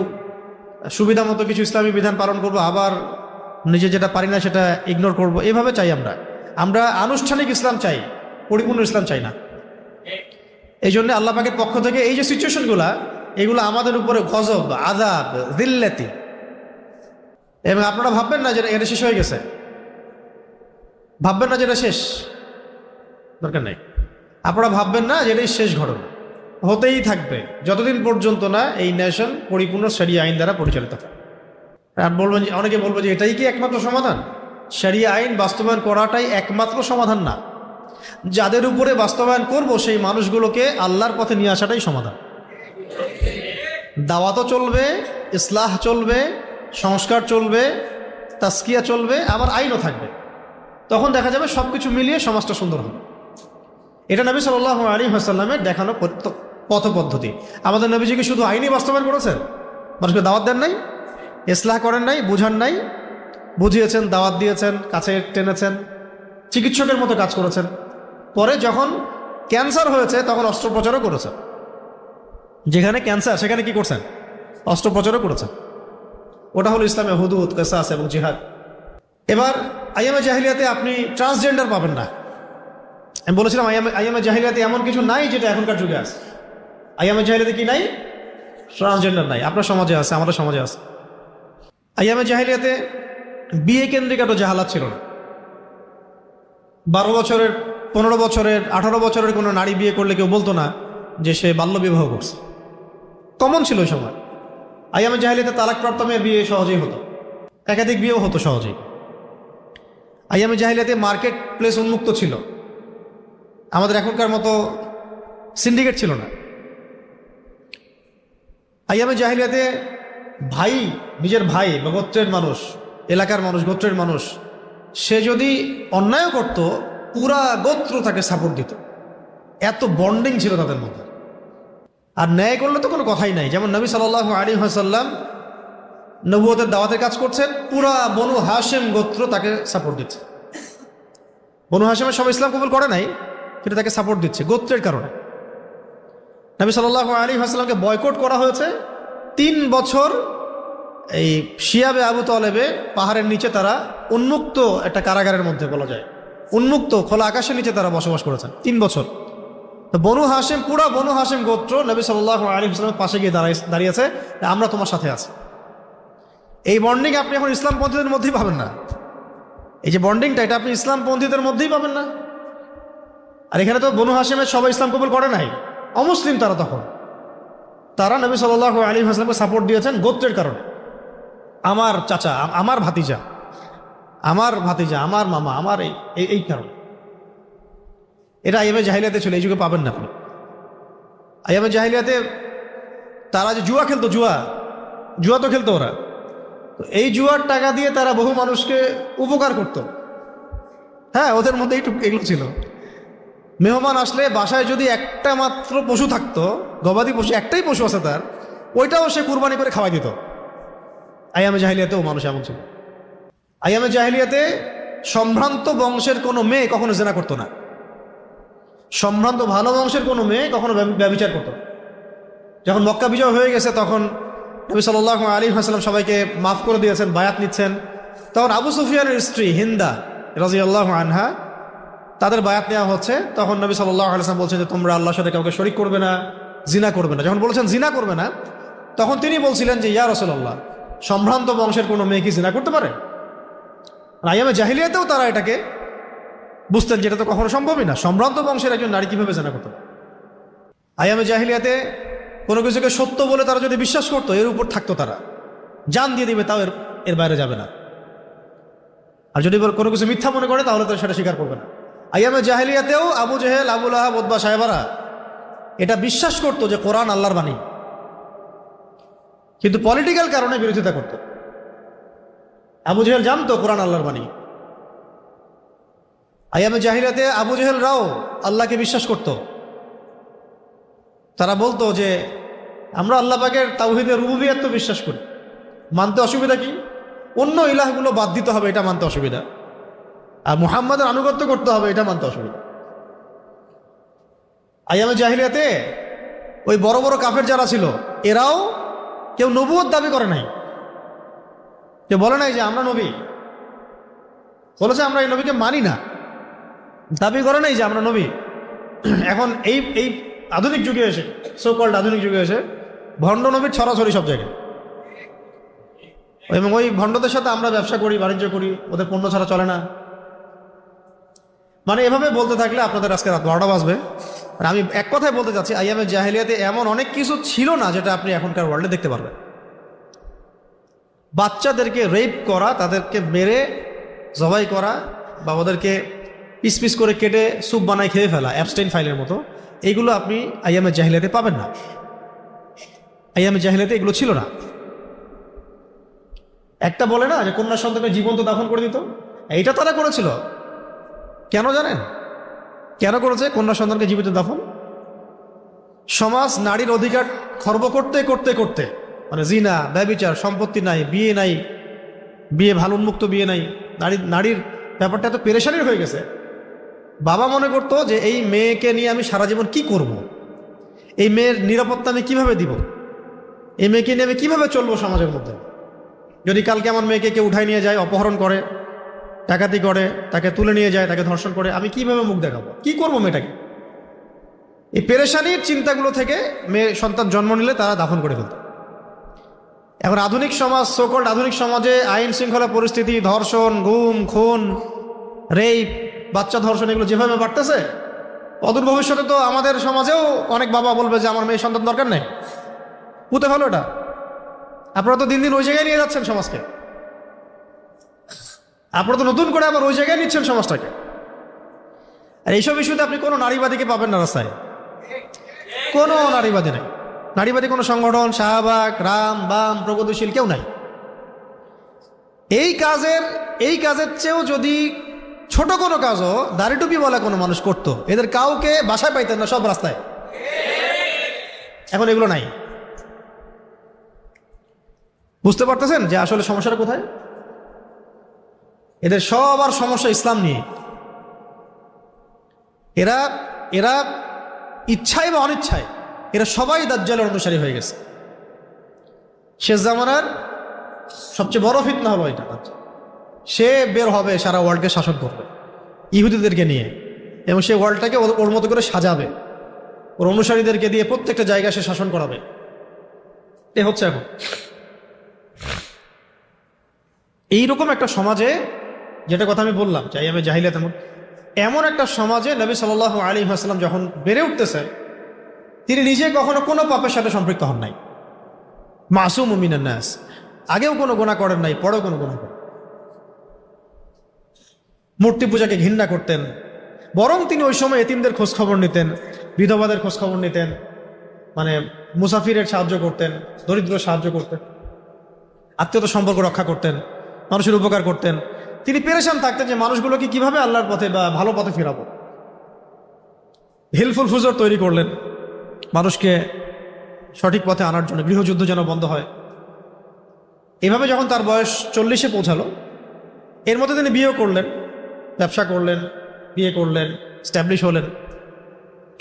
সুবিধা মতো কিছু ইসলামী বিধান পালন করব, আবার নিজে যেটা পারি না সেটা ইগনোর করব। এভাবে চাই আমরা আনুষ্ঠানিক ইসলাম চাই, পরিপূর্ণ ইসলাম চাই না। এই জন্য আল্লাহ পাকের পক্ষ থেকে এই যে সিচুয়েশনগুলা, এগুলো আমাদের উপরে গজব, আযাব, যিল্লাতি। এবং আপনারা ভাববেন না যে এটা শেষ হয়ে গেছে, ভাববেন না যে এটা শেষ, দরকার নেই। আপনারা ভাববেন না যে এটাই শেষ ঘটনা, হতেই থাকবে যতদিন পর্যন্ত না এই নেশন পরিপূর্ণ শরিয়া আইন দ্বারা পরিচালিত হয়। আর বলবেন, অনেকে বলবো যে এটাই কি একমাত্র সমাধান? শরিয়া আইন বাস্তবায়ন করাটাই একমাত্র সমাধান না। যাদের উপরে বাস্তবায়ন করব সেই মানুষগুলোকে আল্লাহর পথে নিয়ে আসাটাই সমাধান। দাওয়াতও চলবে, ইসলাহ চলবে, সংস্কার চলবে, তাসকিয়া চলবে, আবার আইনও থাকবে। তখন দেখা যাবে সবকিছু মিলিয়ে সমাজটা সুন্দর হবে। এটা নবী সাল্লাল্লাহু আলাইহি ওয়াসাল্লামের দেখানো পথ পদ্ধতি। আমাদের নবীজি কি শুধু আইনই বাস্তবায়ন করেছেন? মানুষকে দাওয়াত দেন নাই, ইসলাহ করেন নাই, বুঝান নাই? বুঝিয়েছেন, দাওয়াত দিয়েছেন, কাছে টেনেছেন, চিকিৎসকের মতো কাজ করেছেন। পরে যখন ক্যান্সার হয়েছে তখন অস্ত্রোপচারও করেছেন। যেখানে ক্যান্সার সেখানে কি করছেন? অস্ত্রোপচারও করেছেন। ওটা হলো ইসলামে হুদুদ, কিসাস এবং জিহাদ। এবার আইয়ামে জাহিলিয়াতে আপনি ট্রান্সজেন্ডার পাবেন না। আমি বলেছিলাম আইয়ামে জাহিলিয়াতে এমন কিছু নাই যেটা এখনকার যুগে আছে। আইয়ামে জাহিলিয়াতে কি নাই? ট্রান্সজেন্ডার নাই। আপনার সমাজে আছে, আমাদের সমাজে আছে। আইয়ামে জাহিলিয়াতে বিয়ে কেন্দ্রিক এত জাহালাত ছিল না। 12 বছরের, 15 বছরের, 18 বছরের কোনো নারী বিয়ে করলে কেউ বলতো না যে সে বাল্যবিবাহ করছে। কমন ছিল ওই সময়। আইয়ামে জাহিলিয়াতে তালাকপ্রাপ্ত মেয়ের বিয়ে সহজেই হতো, একাধিক বিয়েও হতো সহজেই। আইয়ামে জাহিলিয়াতে মার্কেট প্লেস উন্মুক্ত ছিল, আমাদের এখনকার মতো সিন্ডিকেট ছিল না। আইয়ামে জাহিলিয়াতে ভাই, নিজের ভাই বা গোত্রের মানুষ, এলাকার মানুষ, গোত্রের মানুষ, সে যদি অন্যায় করত পুরা গোত্র তাকে সাপোর্ট দিত। এত বন্ডিং ছিল তাদের মধ্যে। আর ন্যায় করলে তো কোনো কথাই নাই। যেমন নবী সাল্লাল্লাহু আলাইহি ওয়াসাল্লাম নবুয়তের দাওয়াতের কাজ করছেন, পুরা বনু হাশেম গোত্র তাকে সাপোর্ট দিচ্ছে। বনু হাশেমের সবাই ইসলাম কবুল করে নাই, কিন্তু তাকে সাপোর্ট দিচ্ছে গোত্রের কারণে। নবী সাল্লাল্লাহু আলাইহি ওয়াসাল্লামকে বয়কট করা হয়েছে 3 বছর। এই শিয়াবে আবু তালেবে পাহাড়ের নিচে তারা উন্মুক্ত একটা কারাগারের মধ্যে, বলা যায় উন্মুক্ত খোলা আকাশের নিচে তারা বসবাস করেছেন 3 বছর। তো বনু হাশেম, পুরা বনু হাশেম গোত্র নবী সাল্লাল্লাহু আলাইহি ওয়াসাল্লামের পাশে গিয়ে দাঁড়িয়েছে, আমরা তোমার সাথে আছি। এই বন্ডিং আপনি এখন ইসলামপন্থীদের মধ্যেই পাবেন না। এই যে বন্ডিংটা, এটা আপনি ইসলামপন্থীদের মধ্যেই পাবেন না। আর এখানে তো বনু হাশেমের সবাই ইসলাম কবুল করে নাই, অমুসলিম তারা। তখন তারা নবী সাল্লাল্লাহু আলাইহি ওয়াসাল্লামকে সাপোর্ট দিয়েছেন গোত্রের কারণে। আমার চাচা, আমার ভাতিজা, আমার মামা, আমার এই কারণে। এটা আইয়ামে জাহিলিয়াতে ছিল, এই যুগে পাবেন না আপনি। আইয়ামে জাহিলিয়াতে তারা যে জুয়া খেলতো, জুয়া তো খেলতো ওরা। তো তো এই জুয়ার টাকা দিয়ে তারা বহু মানুষকে উপকার করত। হ্যাঁ, ওদের মধ্যে এগুলো ছিল। মেহমান আসলে বাসায় যদি একটা মাত্র পশু থাকতো, গবাদি পশু, একটাই পশু আছে তার, ওইটাও সে কুরবানি করে খাওয়াই দিত। আইয়ামে জাহিলিয়াতেও মানুষ এমন ছিল। আইয়ামে জাহিলিয়াতে সম্ভ্রান্ত বংশের কোনো মেয়ে কখনো জেনা করতো না। সম্ভ্রান্ত ভালো বংশের কোনো মেয়ে কখনো ব্যভিচার করতো না। যখন মক্কা বিজয় হয়ে গেছে তখন নবী সাল্লাল্লাহু আলাইহি ওয়াসাল্লাম সবাইকে মাফ করে দিয়েছেন, বায়াত নিচ্ছেন। তখন আবু সুফিয়ানের স্ত্রী হিন্দা রাদিয়াল্লাহু আনহা, তাদের বায়াত নেওয়া হচ্ছে। তখন নবী সাল্লাল্লাহু আলাইহি ওয়াসাল্লাম বলছেন যে তোমরা আল্লাহর সাথে কাউকে শরীক করবে না, জিনা করবে না। যখন বলেছেন জিনা করবে না, তখন তিনি বলছিলেন যে ইয়া রাসূলুল্লাহ, সম্ভ্রান্ত বংশের কোনো মেয়ে কি জিনা করতে পারে? আইয়ামে জাহিলিয়াতেও তারা এটাকে বুঝতেন যে এটা তো কখনো সম্ভবই না। সম্ভ্রান্ত বংশের একজন নারী কিভাবে জিনা করতে পারে? আইয়ামে জাহিলিয়াতে কোনো কিছুকে সত্য বলে তারা যদি বিশ্বাস করতো, এর উপর থাকতো, তারা জান দিয়ে দিবে, তাও এর বাইরে যাবে না। আর যদি কোনো কিছু মিথ্যা মনে করে তাহলে তারা সেটা স্বীকার করবে না। আইয়ামে জাহিলিয়াতেও আবু জেহেল, আবু লাহাব, উতবা, সাহেবারা এটা বিশ্বাস করতো যে কোরআন আল্লাহর বাণী, কিন্তু পলিটিক্যাল কারণে বিরোধিতা করত। আবু জেহেল জানতো কোরআন আল্লাহর বাণী। আইয়ামে জাহিলিয়াতে আবু জেহেলরাও আল্লাহকে বিশ্বাস করত। তারা বলতো যে আমরা আল্লাহ পাকের তাওহীদের রুবুবিয়্যাত তো বিশ্বাস করি, মানতে অসুবিধা কি? অন্য ইলাহগুলো বাদ দিতে হবে, এটা মানতে অসুবিধা, আর মুহাম্মাদের আনুগত্য করতে হবে, এটা মানতে অসুবিধা। আইয়ামে জাহিলিয়াতে ওই বড় বড় কাফের যারা ছিল, এরাও কেউ নবুয়ত দাবি করে নাই, কেউ বলে নাই যে আমরা নবী, বলেছে আমরা এই নবীকে মানি না, দাবি করে নাই যে আমরা নবী। এখন এই আধুনিক যুগে এসে, সো কল্ড আধুনিক যুগে এসে ভণ্ড নবীর ছড়াছড়ি সব জায়গায়, এবং ওই ভণ্ডদের সাথে আমরা ব্যবসা করি, বাণিজ্য করি, ওদের পণ্য ছাড়া চলে না। মানে এভাবে বলতে থাকলে আপনাদের আজকে রাত 12টা বাজবে। আর আমি এক কথায় বলতে চাচ্ছি, আইয়ামে জাহিলিয়াতে এমন অনেক কিছু ছিল না যেটা আপনি এখনকার ওয়ার্ল্ডে দেখতে পারবেন। বাচ্চাদেরকে রেপ করা, তাদেরকে মেরে জবাই করা, বা ওদেরকে পিস পিস করে কেটে স্যুপ বানায় খেয়ে ফেলা, অ্যাবস্টেইন ফাইলের মতো, এইগুলো আপনি আইয়ামে জাহিলিয়াতে পাবেন না। আইয়ামে জাহিলিয়াতে এগুলো ছিল না। একটা বলে না যে কন্যা সন্তানকে জীবন্ত দাফন করে দিত, এইটা তারা করেছিল। কেন জানেন কেন করেছে কন্যা সন্তানকে জীবিত দাফন? সমাজ নারীর অধিকার খর্ব করতে করতে করতে, মানে জিনা, ব্যভিচার, সম্পত্তি নাই, বিয়ে নাই, বিয়ে ভালো উন্মুক্ত বিয়ে নাই, নারীর ব্যাপারটা এত পেরেশানির হয়ে গেছে। বাবা মনে করতো যে এই মেয়েকে নিয়ে আমি সারা জীবন কি করব, এই মেয়ের নিরাপত্তা আমি কিভাবে দিব, এই মেয়েকে নিয়ে আমি কিভাবে চলবো সমাজের মধ্যে। যদি কালকে আমার মেয়েকে কেউ উঠাই নিয়ে যায়, অপহরণ করে, ডাকাতি করে, তাকে তুলে নিয়ে যায়, তাকে ধর্ষণ করে, আমি কিভাবে মুখ দেখাবো, কি করবো মেয়েটাকে? এই পেরেশানির চিন্তাগুলো থেকে মেয়ে সন্তান জন্ম নিলে তারা দাফন করে ফেলত। এখন আধুনিক সমাজ, সোকল্ড আধুনিক সমাজে আইন শৃঙ্খলা পরিস্থিতি, ধর্ষণ, গুম, খুন, রেপ, বাচ্চা ধর্ষণ, এগুলো যেভাবে বাড়তেছে, অদূর ভবিষ্যতে তো আমাদের সমাজেও অনেক বাবা বলবে যে আমার মেয়ে সন্তান দরকার নেই, পুঁতে ফেলো এটা। আপনারা তো দিন দিন ওই জায়গায় নিয়ে যাচ্ছেন সমাজকে, আপনারা তো নতুন করে আবার ওই জায়গায় নিচ্ছেন সমাজটাকে। আর এইসব ইস্যুতে আপনি কোনো নারীবাদীকে পাবেন না রাস্তায়, কোনো নারীবাদী নাই। নারীবাদী কোনো সংগঠন, শাহবাগ, রাম, বাম, প্রগতিশীল কেউ নাই। এই কাজের চেয়েও যদি ছোট কোনো কাজও দাড়ি টুপি বলা কোনো মানুষ করত, এদের কাউকে বাসায় পাইতেন না, সব রাস্তায়। এখন এগুলো নাই। বুঝতে পারতেছেন যে আসলে সমস্যাটা কোথায়? এদের সবার সমস্যা ইসলাম নিয়ে। এরা ইচ্ছায় বা অনিচ্ছায় এরা সবাই দাজ্জালের অনুসারী হয়ে গেছে। শেষ জামানার সবচেয়ে বড় ফিতনা হলো এটা। সে বের হবে, সারা ওয়ার্ল্ডকে শাসন করবে ইহুদিদেরকে নিয়ে, এবং সে ওয়ার্ল্ডটাকে ওর মতো করে সাজাবে, ওর অনুসারীদেরকে দিয়ে প্রত্যেকটা জায়গায় সে শাসন করাবে। এ হচ্ছে এখন এইরকম একটা সমাজে, যেটা কথা আমি বললাম যে আমি জাহিলিয়াত, এমন একটা সমাজে নবী সাল্লাল্লাহু আলাইহি ওয়াসাল্লাম যখন বেড়ে উঠতেছেন, তিনি নিজে কখনো কোনো পাপের সাথে সম্পৃক্ত হন নাই। মাসুম মিনান নাস, আগেও কোনো গুনাহ করেন নাই, পরেও কোনো গুনাহ করেন। মূর্তি পূজাকে ঘৃণা করতেন, বরং তিনি ওই সময় এতিমদের খোঁজ খবর নিতেন, বিধবাদের খোঁজ খবর নিতেন, মানে মুসাফিরের সাহায্য করতেন, দরিদ্র সাহায্য করতেন। আত্মীয়তা সম্পর্ক রক্ষা করতেন, মানুষের উপকার করতেন। তিনি পেরেশান থাকতেন যে মানুষগুলোকে কিভাবে আল্লাহর পথে বা ভালো পথে ফেরাবো। হেল্পফুল ফুজর তৈরি করলেন মানুষকে সঠিক পথে আনার জন্য, গৃহযুদ্ধ যেন বন্ধ হয়। এভাবে যখন তার বয়স 40-এ পৌঁছালো, এর মধ্যে তিনি বিয়েও করলেন, ব্যবসা করলেন, বিয়ে করলেন, স্ট্যাবলিশ হলেন।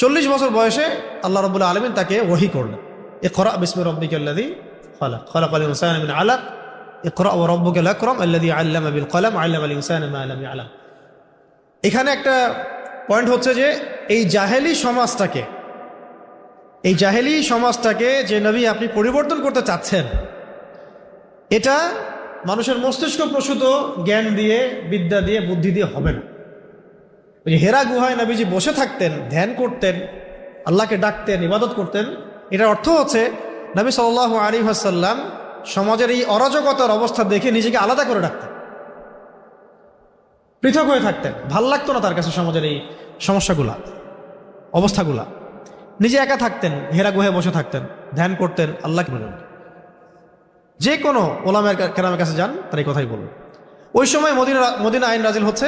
40 বছর বয়সে আল্লাহ রাব্বুল আলামিন তাকে ওহী করলেন, ইকরা বিসমি রাব্বিকাল্লাযী খালাক, খালাকাল ইনসানা মিন আলাক, ইকরা ওয়া রাব্বুকাল আকরাম আল্লাযী আল্লামা বিল কলম আল্লামাল ইনসানা মা লাম ইয়ালাম। এখানে একটা পয়েন্ট হচ্ছে যে এই জাহেলি সমাজটাকে যে নবী আপনি পরিবর্তন করতে চাচ্ছেন, এটা মানুষের মস্তিষ্ক প্রসূত জ্ঞান দিয়ে, বিদ্যা দিয়ে, বুদ্ধি দিয়ে হবে না। ওই হেরা গুহায় নবীজি বসে থাকতেন, ধ্যান করতেন, আল্লাহকে ডাকতেন, ইবাদত করতেন। এটার অর্থ হচ্ছে নবী সাল্লাল্লাহু আলাইহি ওয়াসাল্লাম সমাজের এই অরাজকতার অবস্থা দেখে নিজেকে আলাদা করে রাখতেন, পৃথক হয়ে থাকতেন। ভাল লাগতো না তার কাছে সমাজের এই সমস্যাগুলা, অবস্থাগুলা। নিজে একা থাকতেন, হেরা গুহায় বসে থাকতেন, ধ্যান করতেন, আল্লাহকে বলেন। যে কোনো ওলামায়ে কেরামের কাছে যান, তার এই কথাই বলবেন। ওই সময় মদিনা আইন নাজিল হচ্ছে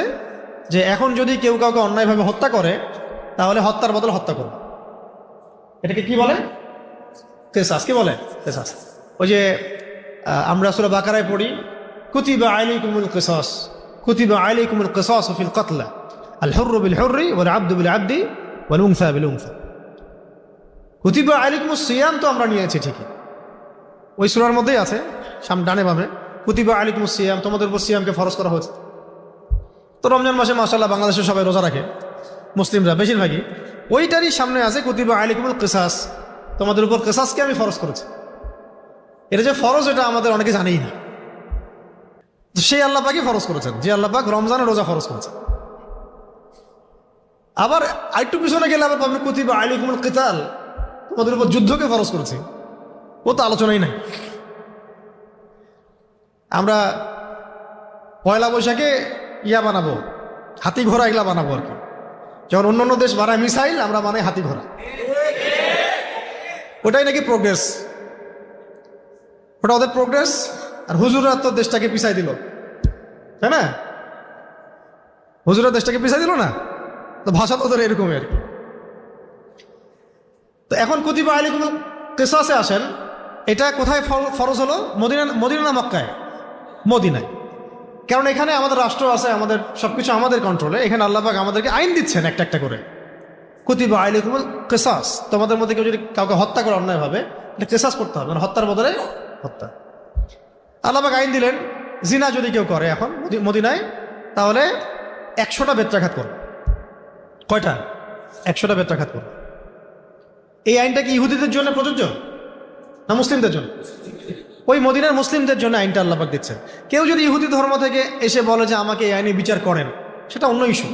যে এখন যদি কেউ কাউকে অন্যায়ভাবে হত্যা করে, তাহলে হত্যার বদলে হত্যা করবে। এটাকে কি বলে? কিসাস। কি বলে? কিসাস। ওই যে আমরা সূরা বাকারায় পড়ি, কুতিবা আলাইকুমুল কিসাস, কুতিবা আলাইকুমুল কিসাস ফিল কতলা, আল হুররু বিল হুররি ওয়াল আবদু বিল আবদি ওয়াল উনসা বিল উনসা। কুতিবা আলাইকুমুস সিয়াম তো আমরা নিয়েছি ঠিকই, ওই সূরার মধ্যেই আছে, সামনে ডানে বামে কুতিবা আলাইকুমুস সিয়াম, তোমাদের উপর সিয়ামকে ফরজ করা হয়েছে। তো রমজান মাসে মাশাআল্লাহ বাংলাদেশে সবাই রোজা রাখে, মুসলিমরা বেশিরভাগই। ওইটারই সামনে আছে কুতিবা আলাইকুমুল কিসাস, তোমাদের উপর কিসাসকে আমি ফরজ করেছি। এটা যে ফরজ, এটা আমাদের অনেকে জানেই না। তো সেই আল্লাহ পাকই ফরজ করেছেন, যে আল্লাহ পাক রমজানে রোজা ফরজ করেছেন। আবার আরেকটু পিছনে গেলে আবার পাবেন কুতিবা আলাইকুমুল কিতাল, তোমাদের উপর যুদ্ধকে ফরজ করেছি। ও তো আলোচনাই নাই। আমরা পয়লা বৈশাখে বানাবো, হাতি ঘোড়া, এগুলা বানাবো আর কি। যখন অন্য অন্য দেশ বানায় মিসাইল, আমরা বানাই হাতি ঘোড়া। ওটাই নাকি প্রোগ্রেস, ওটা ওদের প্রোগ্রেস। আর হুজুররা তো দেশটাকে পিছাই দিল, তাই না? হুজুররা দেশটাকে পিছাই দিল না, তো ভাষা তো ওদের এরকমই আর কি। তো এখন কুতিবা আলাইকুমুল কিসাসে আসেন, এটা কোথায় ফরজ হলো? মদিনা না মক্কায়? মদিনায়। কারণ এখানে আমাদের রাষ্ট্র আছে, আমাদের সবকিছু আমাদের কন্ট্রোলে। এখানে আল্লাহ পাক আমাদেরকে আইন দিচ্ছেন একটা একটা করে। কুতিবা আলাইকুমুল কিসাস, তোমাদের মধ্যে কেউ যদি কাউকে হত্যা করে অন্যায়ভাবে, এটা কিসাস করতে হবে, মানে হত্যার বদলে হত্যা। আল্লাহ পাক আইন দিলেন, জিনা যদি কেউ করে এখন মদিনায়, তাহলে 100টা বেত্রাঘাত করবে। কয়টা? 100টা বেত্রাঘাত করবে। এই আইনটা কি ইহুদিদের জন্য প্রযোজ্য না মুসলিমদের জন্য? ওই মদিনার মুসলিমদের জন্য আইনটা আল্লাহ পাক দিচ্ছেন। কেউ যদি ইহুদি ধর্ম থেকে এসে বলে যে আমাকে এই আইনে বিচার করেন, সেটা অন্য ইস্যু।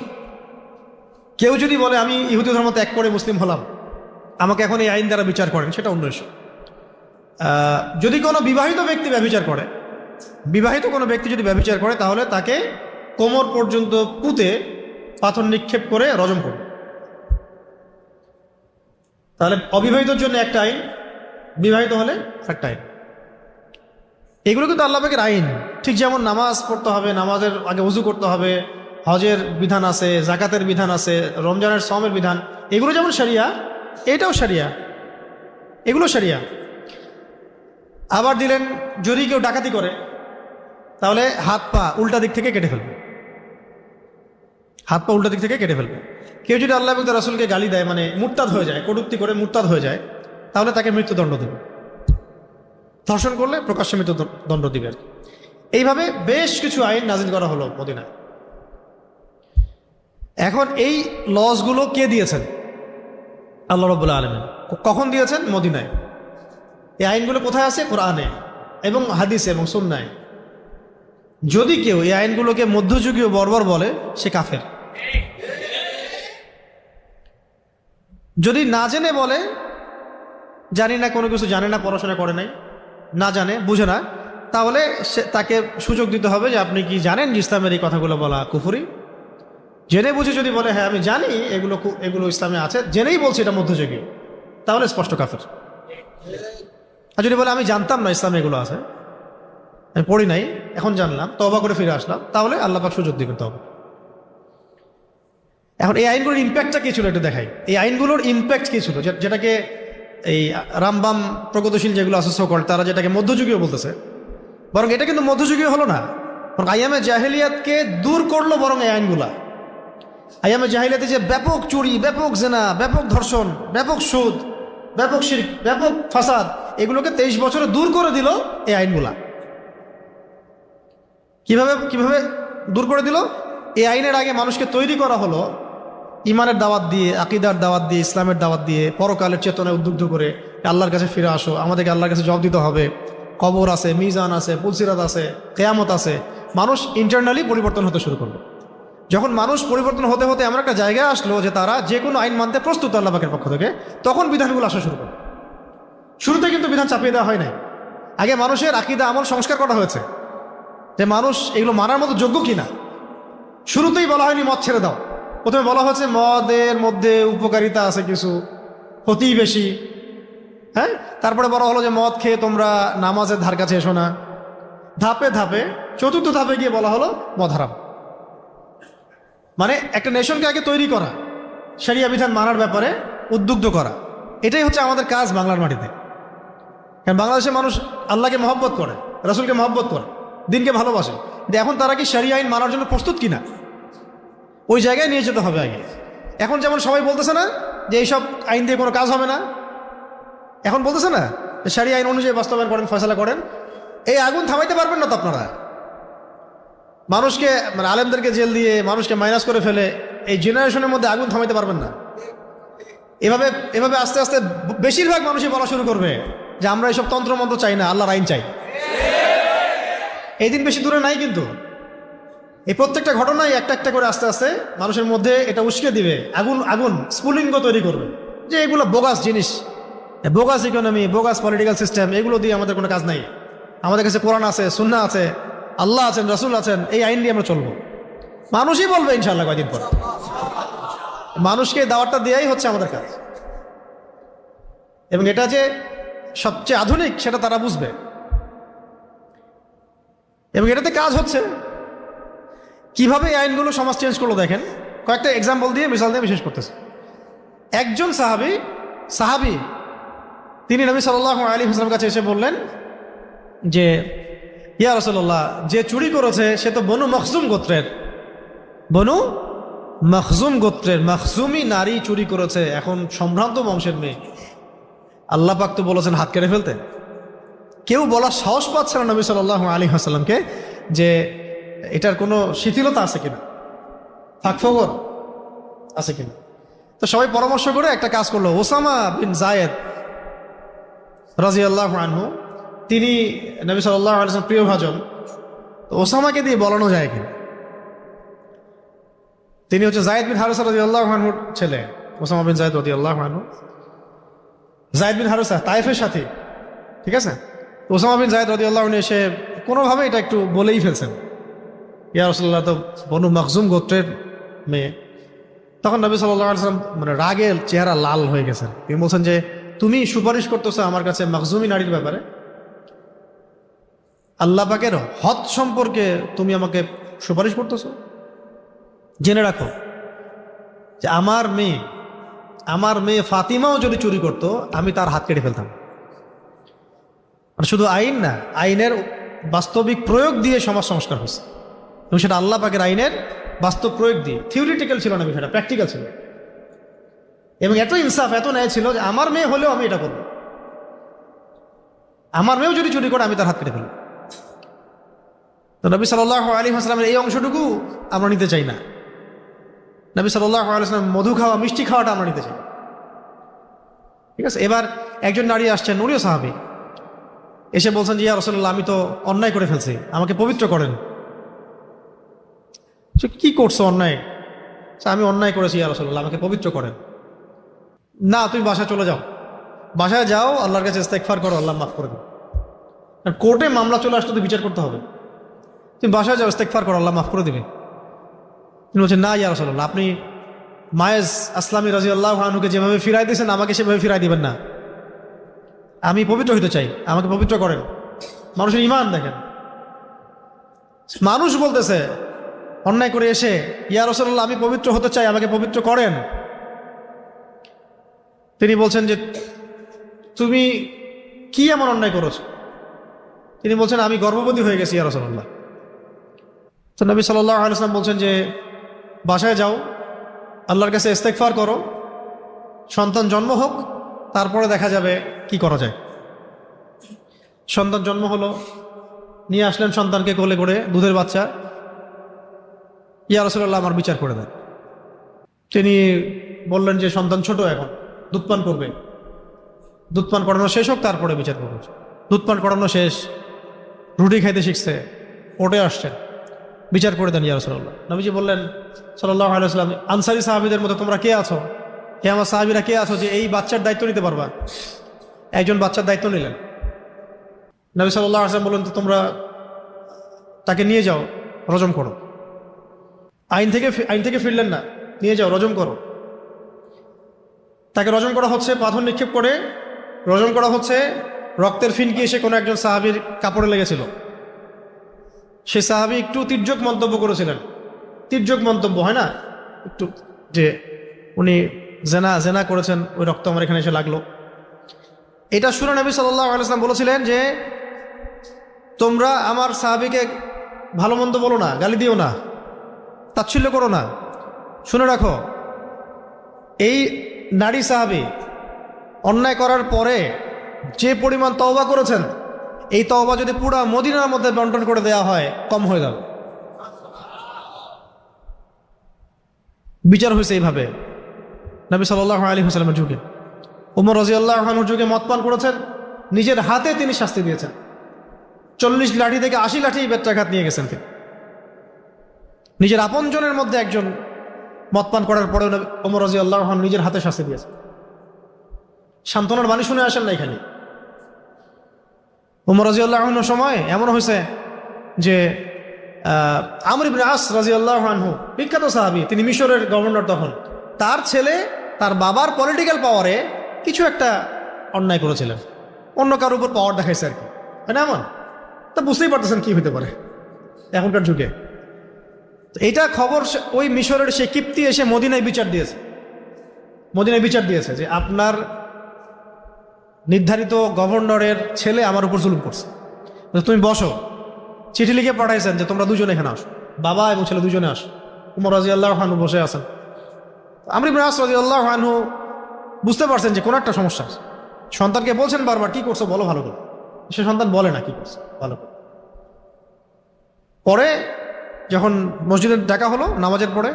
কেউ যদি বলে আমি ইহুদি ধর্ম ত্যাগ করে মুসলিম হলাম, আমাকে এখন এই আইন দ্বারা বিচার করেন, সেটা অন্য ইস্যু। যদি কোনো বিবাহিত ব্যক্তি ব্যভিচার করে, বিবাহিত কোনো ব্যক্তি যদি ব্যভিচার করে, তাহলে তাকে কোমর পর্যন্ত পুঁতে পাথর নিক্ষেপ করে রজম করবে। তাহলে অবিবাহিতর জন্য একটা আইন, বিবাহিত হলে একটা আইন। এগুলো কিন্তু আল্লাহ পাকের আইন। ঠিক যেমন নামাজ পড়তে হবে, নামাজের আগে ওযু করতে হবে, হজের বিধান আছে, জাকাতের বিধান আছে, রমজানের সওমের বিধান, এগুলো যেমন শরিয়া, এটাও শরিয়া, এগুলো শরিয়া। আবার দিলেন, যদি কেউ ডাকাতি করে, তাহলে হাত পা উল্টা দিক থেকে কেটে ফেলবে, হাত পা উল্টা দিক থেকে কেটে ফেলবে। কেউ যদি আল্লাহ এবং তার রাসূলকে গালি দেয়, মানে মুরতাদ হয়ে যায়, কটূক্তি করে মুরতাদ হয়ে যায়, তাহলে তাকে মৃত্যুদণ্ড দেবে। ধর্ষণ করলে প্রকাশ্যে মৃত্যুদণ্ড দিবে। এইভাবে বেশ কিছু আইন নাজিল করা হলো মদিনায়। এখন এই লসগুলো কে দিয়েছেন? আল্লাহ রাব্বুল আলামিন। কখন দিয়েছেন? মদিনায়। এই আইনগুলো কোথায় আছে? কোরআনে এবং হাদিসে এবং সুন্নায়। যদি কেউ এই আইনগুলোকে মধ্যযুগীয় বর্বর বলে, সে কাফের। যদি না জেনে বলে, জানি না, কোনো কিছু জানে না, পড়াশোনা করে নাই, না জানে, বুঝে না, তাহলে তাকে সুযোগ দিতে হবে যে আপনি কি জানেন যে ইসলামের এই কথাগুলো বলা কুফরি? জেনে বুঝে যদি বলে হ্যাঁ আমি জানি এগুলো ইসলামে আছে, জেনেই বলছি এটা মধ্যযুগীয়, তাহলে স্পষ্ট কাফের। আর যদি বলে আমি জানতাম না ইসলামে এগুলো আছে, আমি পড়ি নাই, এখন জানলাম, তওবা করে ফিরে আসলাম, তাহলে আল্লাহ পাক সুযোগ দিবেন তওবা। এখন এই আইনগুলোর ইম্প্যাক্টটা কি ছিল একটু দেখাই। এই আইনগুলোর ইম্প্যাক্ট কি ছিল, যেটাকে এই রামবাম প্রগতিশীল যেগুলো আছে সকল, তারা যেটাকে মধ্যযুগীয় বলতেছে, বরং এটা কিন্তু মধ্যযুগীয় হলো না, বরং আইয়ামে জাহেলিয়াতকে দূর করলো বরং এই আইনগুলা। আইয়ামে জাহেলিয়াতে যে ব্যাপক চুরি, ব্যাপক জেনা, ব্যাপক ধর্ষণ, ব্যাপক সুদ, ব্যাপক শিরক, ব্যাপক ফাসাদ, এগুলোকে 23 বছরে দূর করে দিল এই আইনগুলা। কিভাবে কিভাবে দূর করে দিল? এই আইনের আগে মানুষকে তৈরি করা হলো ইমানের দাওয়াত দিয়ে, আকীদার দাওয়াত দিয়ে, ইসলামের দাওয়াত দিয়ে, পরকালের চেতনায় উদ্বুদ্ধ করে আল্লাহর কাছে ফিরে আসো, আমাদেরকে আল্লাহর কাছে জবাব দিতে হবে, কবর আছে, মিজান আছে, পুলসিরাত আছে, কিয়ামত আছে। মানুষ ইন্টারনালি পরিবর্তন হতে শুরু করলো। যখন মানুষ পরিবর্তন হতে হতে এমন একটা জায়গায় আসলো যে তারা যে কোনো আইন মানতে প্রস্তুত আল্লাহ পাকের পক্ষ থেকে, তখন বিধানগুলো আসা শুরু করলো। শুরুতে কিন্তু বিধান চাপিয়ে দেওয়া হয় নাই, আগে মানুষের আকীদা আমল সংস্কার করা হয়েছে যে মানুষ এগুলো মানার মতো যোগ্য কিনা। শুরুতেই বলা হয়নি মদ ছেড়ে দাও, প্রথমে বলা হচ্ছে মদের মধ্যে উপকারিতা আছে কিছু, ক্ষতি বেশি। হ্যাঁ, তারপরে বলা হলো যে মদ খেয়ে তোমরা নামাজের ধার কাছে এসো না। ধাপে ধাপে চতুর্থ ধাপে গিয়ে বলা হলো মদ হারাম। মানে একটা নেশনকে আগে তৈরি করা, শরিয়া বিধান মানার ব্যাপারে উদ্বুদ্ধ করা, এটাই হচ্ছে আমাদের কাজ বাংলার মাটিতে। কারণ বাংলাদেশের মানুষ আল্লাহকে মহব্বত করে, রাসূলকে মহব্বত করে, দিনকে ভালোবাসে। কিন্তু এখন তারা কি শরিয়া আইন মানার জন্য প্রস্তুত কিনা, ওই জায়গায় নিয়ে যেতে হবে আগে। এখন যেমন সবাই বলতেছে না যে এইসব আইন দিয়ে কোনো কাজ হবে না, এখন বলতেছে না যে শরিয়া আইন অনুযায়ী বাস্তবায়ন করেন, ফয়সালা করেন। এই আগুন থামাইতে পারবেন না তো আপনারা। মানুষকে মানে আলেমদেরকে জেল দিয়ে মানুষকে মাইনাস করে ফেলে এই জেনারেশনের মধ্যে আগুন থামাইতে পারবেন না। এভাবে এভাবে আস্তে আস্তে বেশিরভাগ মানুষই বলা শুরু করবে যে আমরা এইসব তন্ত্রমন্ত্র চাই না, আল্লাহর আইন চাই। এই দিন বেশি দূরে নাই, কিন্তু এই প্রত্যেকটা ঘটনাই একটা একটা করে আস্তে আস্তে মানুষের মধ্যে এটা উস্কে দিবে, আগুন আগুন স্ফুলিঙ্গ তৈরি করবে যে এগুলো বোগাস জিনিস, bogus economy, bogus political system, এগুলো দিয়ে আমাদের কোনো কাজ নাই। আমাদের কাছে কোরআন আছে, সুন্নাহ আছে, আল্লাহ আছেন, রাসূল আছেন, এই আইন দিয়ে আমরা চলবো। মানুষই বলবে ইনশাআল্লাহ কয়দিন পর। মানুষকে দাওয়াতটা দেওয়াই হচ্ছে আমাদের কাজ, এবং এটা যে সবচেয়ে আধুনিক সেটা তারা বুঝবে, এবং এটাতে কাজ হচ্ছে। কিভাবে এই আইনগুলো সমাজ চেঞ্জ করলো দেখেন, কয়েকটা এক্সাম্পল দিয়ে, মিসাল দিয়ে বিশেষ করতেছে। একজন সাহাবী তিনি নবী সাল্লাল্লাহু আলাইহি ওয়াসাল্লামের কাছে এসে বললেন যে ইয়া রাসূলুল্লাহ, যে চুরি করেছে সে তো বনু মখজুম গোত্রের, বনু মখজুম গোত্রের মখজুমি নারী চুরি করেছে, এখন সম্ভ্রান্ত বংশের মেয়ে। আল্লাহ পাক তো বলেছেন হাত কেটে ফেলতে। কেউ বলার সাহস পাচ্ছে না নবী সাল্লাল্লাহু আলাইহি ওয়াসাল্লামকে যে এটার কোনো শিথিলতা আছে কিনা, ফাঁকফোকর আছে কিনা। তো সবাই পরামর্শ করে একটা কাজ করলো। ওসামা বিন যায়েদ রাদিয়াল্লাহু আনহু, তিনি নবী সাল্লাল্লাহু আলাইহি ওয়াসাল্লাম প্রিয় ভাজন, তো ওসামাকে দিয়ে বলানো যায় কিনা। তিনি হচ্ছে যায়েদ বিন হারেসা রাদিয়াল্লাহু আনহুর ছেলে, ওসামা বিন যায়েদ রাদিয়াল্লাহু আনহু। যায়েদ বিন হারেসা তায়েফের সাথী, ঠিক আছে। ওসামা বিন যায়েদ রাদিয়াল্লাহু আনহু এসে কোনোভাবে এটা একটু বলেই ফেলছেন, ইয়া রাসূলুল্লাহ তো বনু মখজুম গোত্রের মেয়ে। তখন নবী সাল্লাল্লাহু আলাইহি ওয়াসাল্লাম মানে রাগের চেহারা লাল হয়ে গেছেন। তিনি বলছেন যে তুমি সুপারিশ করতেছো আমার কাছে মখজুমি নারীর ব্যাপারে, আল্লাহ পাকের হদ সম্পর্কে তুমি আমাকে সুপারিশ করতেছো। জেনে রাখো যে আমার মেয়ে ফাতিমাও যদি চুরি করতো আমি তার হাত কেটে ফেলতাম। মানে শুধু আইন না, আইনের বাস্তবিক প্রয়োগ দিয়ে সমাজ সংস্কার হচ্ছে, এবং সেটা আল্লাহ পাকের আইনের বাস্তব প্রয়োগ দিয়ে। থিওরিটিক্যাল ছিল না বিষয়টা, প্র্যাকটিক্যাল ছিল। এবং এত ইনসাফ, এত ন্যায় ছিল যে আমার মেয়ে হলেও আমি এটা করবো, আমার মেয়েও যদি চুরি করে আমি তার হাত কেটে ফেলব। তো নবী সাল্লাল্লাহু আলাইহি ওয়াসাল্লামের এই অংশটুকু আমরা নিতে চাই না। নবী সাল্লাল্লাহু আলাইহি ওয়াসাল্লাম মধু খাওয়া, মিষ্টি খাওয়াটা আমরা নিতে চাই, ঠিক আছে। এবার একজন নারী আসছেন, উনিও সাহাবী, এসে বলছেন যে ইয়া রাসূলুল্লাহ, আমি তো অন্যায় করে ফেলছি, আমাকে পবিত্র করেন। কি করছো অন্যায়? আমি অন্যায় করেছি ইয়া রাসূলুল্লাহ, আমাকে পবিত্র করেন। না, তুমি বাসায় চলে যাও, বাসায় যাও, আল্লাহর কাছে ইস্তেগফার করো, আল্লাহ মাফ করে দেন। কোর্টে মামলা চলে আসলে তো বিচার করতে হবে, তুমি বাসায় যাও, ইস্তেগফার করো, আল্লাহ মাফ করে দিবে। তিনি বলছেন না ইয়া রাসূলুল্লাহ, আপনি মায়েজ আসলামী রাদিয়াল্লাহু আনহুকে যেভাবে ফিরাই দিয়েছেন আমাকে সেভাবে ফিরাই দিবেন না, আমি পবিত্র হইতে চাই, আমাকে পবিত্র করেন। মানুষের ঈমান দেখেন, মানুষ বলতেছে অন্যায় করে এসে, ইয়া রাসূলুল্লাহ আমি পবিত্র হতে চাই, আমাকে পবিত্র করেন। তিনি বলছেন যে তুমি কি এমন অন্যায় করেছো? তিনি বলছেন আমি গর্ভবতী হয়ে গেছি ইয়া রাসূলুল্লাহ। তো নবী সাল্লাল্লাহু আলাইহি ওয়াসাল্লাম বলছেন যে বাসায় যাও, আল্লাহর কাছে ইস্তেগফার করো, সন্তান জন্ম হোক, তারপরে দেখা যাবে কি করা যায়। সন্তান জন্ম হলো, নিয়ে আসলেন সন্তানকে কোলে করে, দুধের বাচ্চা। ইয়া রাসূলুল্লাহ আমার বিচার করে দেন। তিনি বললেন যে সন্তান ছোট, এখন দুধ পান করবে, দুধ পান করানো শেষ হোক তারপরে বিচার করবে। দুধ পান করানো শেষ, রুটি খাইতে শিখছে, ওটে আসছেন, বিচার করে দেন ইয়া রাসূলুল্লাহ। নবীজি বললেন সাল্লাল্লাহু আলাইহি ওয়াসাল্লাম, আনসারী সাহাবীদের মধ্যে তোমরা কে আছো, হে আমার সাহাবীরা কে আছো যে এই বাচ্চার দায়িত্ব নিতে পারবা? একজন বাচ্চার দায়িত্ব নিলেন। নবী সাল্লাল্লাহু আলাইহি ওয়াসাল্লাম বললেন তো তোমরা তাকে নিয়ে যাও, রজম করো। আইন থেকে ফিরলেন না, নিয়ে যাও, রজম করো। তাকে রজম করা হচ্ছে, পাথর নিক্ষেপ করে রজম করা হচ্ছে। রক্তের ফিনকি এসে কোনো একজন সাহাবীর কাপড়ে লেগেছিল। সেই সাহাবী একটু তির্যক মন্তব্য করেছিলেন। তির্যক মন্তব্য হয় না একটু, যে উনি জেনা করেছেন, ওই রক্ত আমার এখানে এসে লাগলো। এটা শুনে নবী সাল্লাল্লাহু আলাইহি ওয়াসাল্লাম বলেছিলেন যে তোমরা আমার সাহাবীকে ভালো মন্দ বলো না, গালি দিও না, তাচ্ছিল্য করো না। শুনে রাখো, এই নারী সাহাবী অন্যায় করার পরে যে পরিমাণ তওবা করেছেন, এই তওবা যদি পুরা মদিনার মধ্যে বন্টন করে দেওয়া হয় কম হয়ে যাবে। বিচার হয়েছে এইভাবে নবী সাল্লাল্লাহু আলাইহি ওয়াসাল্লামের যুগে। ওমর রাদিয়াল্লাহু আনহুর যুগে মদ পান করেছেন, নিজের হাতে তিনি শাস্তি দিয়েছেন। 40 লাঠি থেকে 80 লাঠি বেত্রাঘাত নিয়ে গেছেন তিনি। নিজের আপনজনের মধ্যে একজন মদ পান করার পরে ওমর রাদিয়াল্লাহু আনহু নিজের হাতে শাস্তি দিয়েছেন। সান্ত্বনার বাণী শুনে আসেন না এখানে। ওমর রাদিয়াল্লাহু আনহুর সময় এমন হয়েছে যে আমর ইবনে আস রাদিয়াল্লাহু আনহু, বিখ্যাত সাহাবী, তিনি মিশরের গভর্নর তখন, তার ছেলে তার বাবার পলিটিক্যাল পাওয়ারে কিছু একটা অন্যায় করেছিলেন, অন্য কারোর উপর পাওয়ার দেখাইছে আর কি, তাই না? এমন তা বুঝতেই পারতেছেন কি হতে পারে এখনকার যুগে। এইটা খবর ওই মিশরের সে কিপ্তি এসে মদিনায় বিচার দিয়েছে। মদিনায় বিচার দিয়েছে যে আপনার নির্ধারিত গভর্নরের ছেলে আমার উপর জুলুম করছে, তুমি বসো। চিঠি লিখে পাঠাইছেন যে তোমরা দুজনে এখানে আসো, বাবা এবং ছেলে দুজনে আসো। ওমর রাদিয়াল্লাহু আনহু বসে আছেন। আমর ইবনে আস রাদিয়াল্লাহু আনহু বুঝতে পারছেন যে কোনো একটা সমস্যা আছে। সন্তানকে বলছেন বারবার, কি করছো বলো ভালো করে। সে সন্তান বলে না কি করছে ভালো করে। পরে যখন মসজিদে ডাকা হলো নামাজের পরে,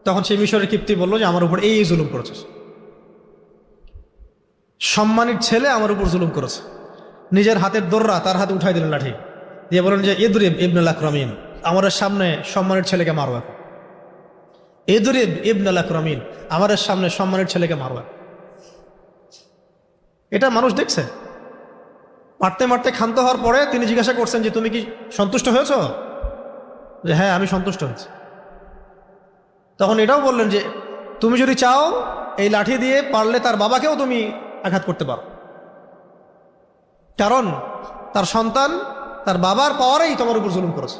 তখন সেই মিশরের কিপ্তি বললো যে আমার উপর এই জুলুম করেছে, সম্মানিত ছেলে আমার উপর জুলুম করেছে। নিজের হাতের দোররা তার হাতে উঠাই দিলেন লাঠি দিয়ে, বলেন যে ইদরিব ইবনুল আকরামিন, আমাদের সামনে সম্মানের ছেলেকে মারো এখন। ইদরিব ইবনুল আকরামিন, আমাদের সামনে সম্মানের ছেলেকে মারো এখন। এটা মানুষ দেখছে। মারতে মারতে ক্ষান্ত হওয়ার পরে তিনি জিজ্ঞাসা করছেন যে তুমি কি সন্তুষ্ট হয়েছ? যে হ্যাঁ আমি সন্তুষ্ট হয়েছি। তখন এটাও বললেন যে তুমি যদি চাও এই লাঠি দিয়ে পারলে তার বাবাকেও তুমি আঘাত করতে পারো, কারণ তার সন্তান তার বাবার পাওয়ারেই তোমার উপর জুলুম করেছে।